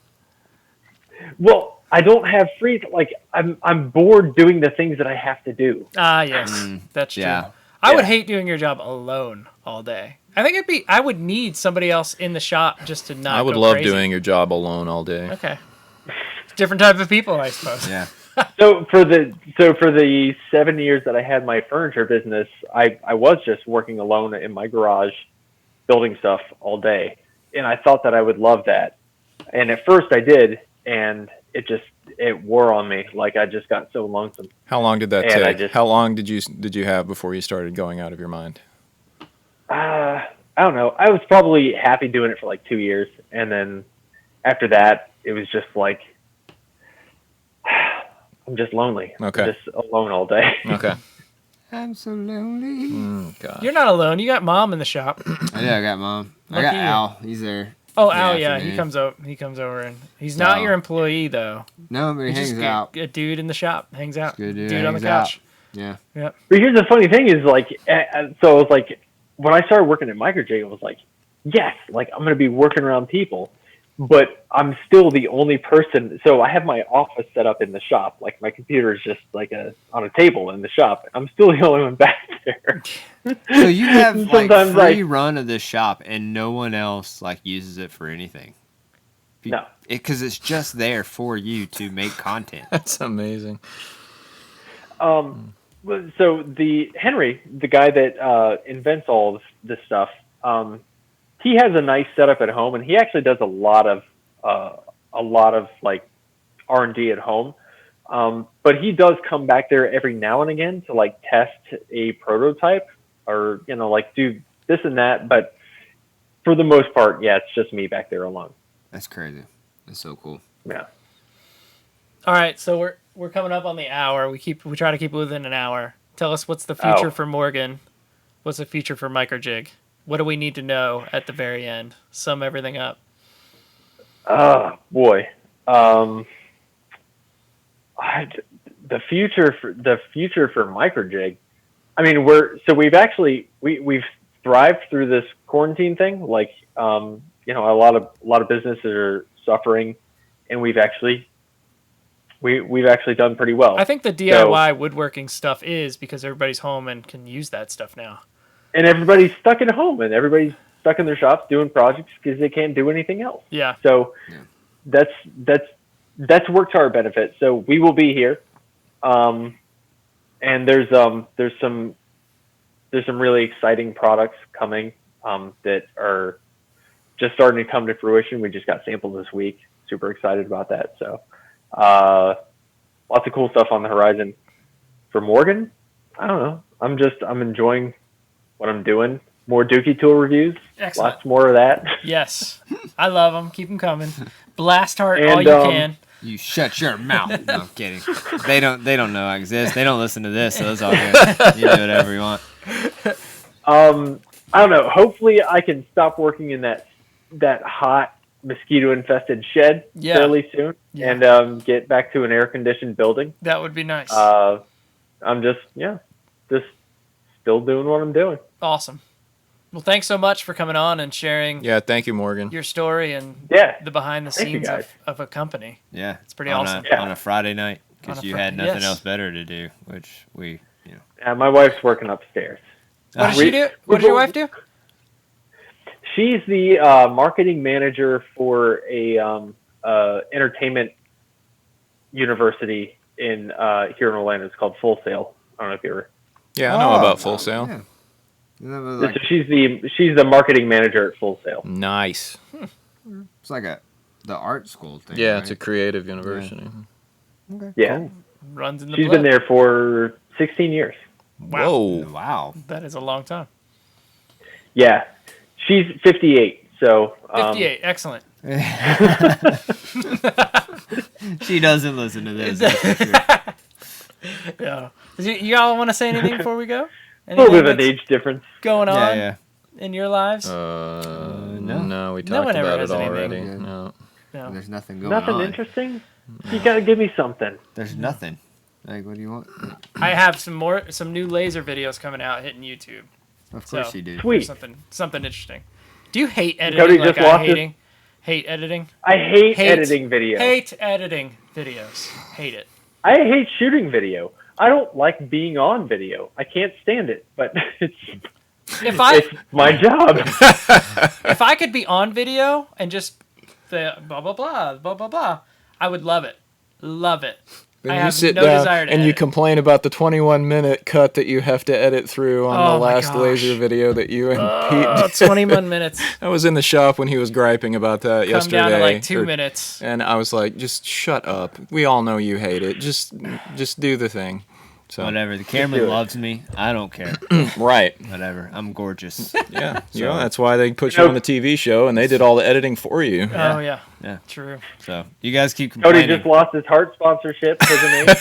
D: Well, I don't have free. Like I'm bored doing the things that I have to do.
A: Ah, yes, that's true.
C: yeah.
A: I would
D: Yeah.
A: hate doing your job alone all day. I think I would need somebody else in the shop just to not.
B: I would
A: go
B: love
A: crazy.
B: doing your job alone all day.
A: Okay. Different type of people, I suppose.
C: Yeah.
D: So for the 7 years that I had my furniture business, I was just working alone in my garage, building stuff all day, and I thought that I would love that. And at first I did, and it wore on me. Like I just got so lonesome.
B: How long did that
D: And I
B: take?
D: just-
B: How long did you have before you started going out of your mind?
D: I don't know. I was probably happy doing it for like 2 years, and then after that, it was just like I'm just lonely.
B: Okay.
D: I'm just alone all day.
B: Okay.
C: I'm so lonely.
B: God.
A: You're not alone. You got mom in the shop.
C: I got Mom. I
A: Lucky
C: got
A: you.
C: Al. He's there.
A: Oh,
C: Yeah,
A: Al, yeah,
C: afternoon.
A: he comes over, and he's not
C: So-
A: your employee though.
C: No, but he
A: He's
C: hangs
A: just
C: out.
A: a dude in the shop, hangs out.
C: Good dude,
A: on the
C: hangs out.
A: couch.
C: Yeah.
D: But here's the funny thing is like, so it was like when I started working at Microjig, it was like, yes, like I'm going to be working around people, but I'm still the only person. So I have my office set up in the shop. Like my computer is just like on a table in the shop. I'm still the only one back there.
C: So you have like
D: Sometimes,
C: free
D: like-
C: run of this shop, and no one else like uses it for anything.
D: No.
C: Because it's just there for you to make content.
B: That's amazing.
D: So the Henry, the guy that invents all this stuff, he has a nice setup at home, and he actually does a lot of like R&D at home. But he does come back there every now and again to like test a prototype or like do this and that. But for the most part, yeah, it's just me back there alone.
C: That's crazy. That's so cool.
D: Yeah.
A: All right, so we're coming up on the hour. We try to keep it within an hour. Tell us what's the future for Morgan. What's the future for Microjig? What do we need to know at the very end? Sum everything up.
D: Oh boy. The future for Microjig. I mean, we've thrived through this quarantine thing. Like, a lot of businesses are suffering, and we've actually done pretty well.
A: I think the DIY woodworking stuff is because everybody's home and can use that stuff now.
D: And everybody's stuck at home, and everybody's stuck in their shops doing projects because they can't do anything else.
A: Yeah.
D: So that's worked to our benefit. So we will be here. And there's some really exciting products coming that are just starting to come to fruition. We just got samples this week. Super excited about that. So lots of cool stuff on the horizon. For Morgan, I don't know. I'm enjoying what I'm doing. More Dookie Tool reviews.
A: Excellent.
D: Lots more of that.
A: Yes. I love them. Keep them coming. Blast heart
D: And,
A: all you can.
C: You shut your mouth. No, I'm kidding. They don't know I exist. They don't listen to this, so it's all good. You do whatever you want.
D: I don't know. Hopefully, I can stop working in that hot mosquito-infested shed fairly soon, and get back to an air-conditioned building.
A: That would be nice.
D: I'm just still doing what I'm doing.
A: Awesome. Well, thanks so much for coming on and sharing
B: Yeah, thank you, Morgan.
A: your story and
D: Yeah.
A: the behind the
D: Thank you,
A: scenes
D: guys.
A: of a company.
C: Yeah,
A: It's pretty
C: on
A: awesome.
C: On a Friday night
A: On
C: because
A: a
C: you
A: Fri-
C: had nothing
A: yes.
C: else better to do, which we,
D: My wife's working upstairs.
A: What does
D: We-
A: she do?
D: we
A: What does your
D: both-
A: wife do?
D: She's the marketing manager for a entertainment university in here in Orlando. It's called Full Sail. I don't know if you ever.
B: Yeah, I know about Full Sail.
C: Yeah. And that was
D: So she's the marketing manager at Full Sail.
B: Nice.
C: it's like the art school thing.
B: Yeah,
C: right?
B: it's a creative university.
C: Okay,
D: Yeah.
C: cool.
A: Runs in the
D: She's
A: blood.
D: been there for 16 years.
B: Whoa.
C: Wow.
A: That is a long time.
D: Yeah, she's 58. So
A: 58. Excellent.
C: She doesn't listen to this. That's for sure.
A: Yeah. Y'all want to say anything before we go?
D: a little bit of
A: Anything
D: an
A: that's
D: age difference.
A: going on
C: Yeah,
A: in your lives?
B: No, we
A: No
B: talked
A: one ever
B: about
A: has
B: it
A: anything.
B: already.
C: Yeah.
B: No.
A: No.
C: There's nothing going
D: Nothing
C: on.
D: interesting. You gotta give me something.
C: There's nothing. Like, what do you want?
A: I have some new laser videos coming out hitting YouTube.
C: Of course
A: So-
C: you do.
D: Sweet.
A: Something interesting. Do you hate editing
D: Cody
A: like
D: just
A: I
D: lost his-
A: hate editing?
D: I hate
A: Hate-
D: editing video.
A: Hate editing videos. Hate it.
D: I hate shooting video. I don't like being on video. I can't stand it, but it's
A: If
D: my job.
A: if I could be on video and just the blah blah blah, I would love it. Love it.
B: Then
A: I
B: you
A: have
B: sit
A: no
B: down
A: desire to
B: and you
A: edit.
B: complain about the 21-minute cut that you have to edit through on
A: Oh
B: the
A: my
B: last
A: gosh.
B: laser video that you and Pete did.
A: 21 minutes.
B: I was in the shop when he was griping about that
A: Come
B: yesterday.
A: down to like 2
B: or-
A: minutes.
B: And I was like, just shut up. We all know you hate it. Just do the thing. So
C: Whatever. The
D: do
C: camera
D: it.
C: loves me. I don't care.
B: right.
C: Whatever. I'm gorgeous.
B: Yeah.
C: So-
B: You know, that's why they put you on the TV show and they did all the editing for you.
A: Oh yeah.
C: Yeah.
A: True.
C: So you guys keep
D: Cody
C: complaining.
D: just lost his heart sponsorship because of me.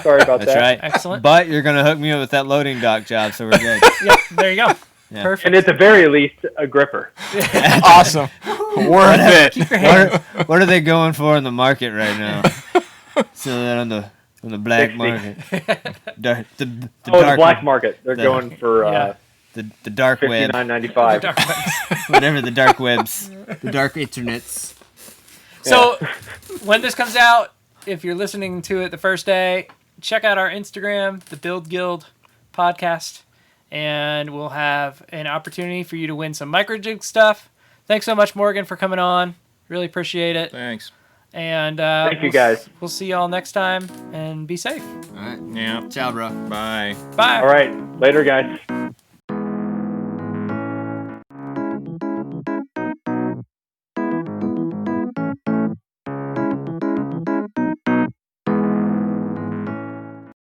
D: Sorry about
C: That's
D: that.
C: right.
A: Excellent.
C: But you're gonna hook me up with that loading dock job, so we're good.
A: Yep. There you go.
C: Yeah.
A: Perfect.
D: And at the very least, a gripper.
B: Awesome. Worth it.
A: Keep your hand.
C: What are they going for in the market right now? So that on the black
D: 60.
C: market, the
D: The
C: dark
D: black market. They're
C: the-
D: going for
A: Yeah.
C: the dark web,
D: $59.95.
C: whatever the dark webs, the dark internets.
A: So when this comes out, if you're listening to it the first day, check out our Instagram, the Build Guild podcast, and we'll have an opportunity for you to win some Microjig stuff. Thanks so much, Morgan, for coming on. Really appreciate it.
B: Thanks.
A: And
D: Thank you, guys.
A: We'll see y'all next time, and be safe.
C: All right,
B: Yeah.
C: ciao, bro.
B: Bye.
A: Bye.
D: All right. Later, guys.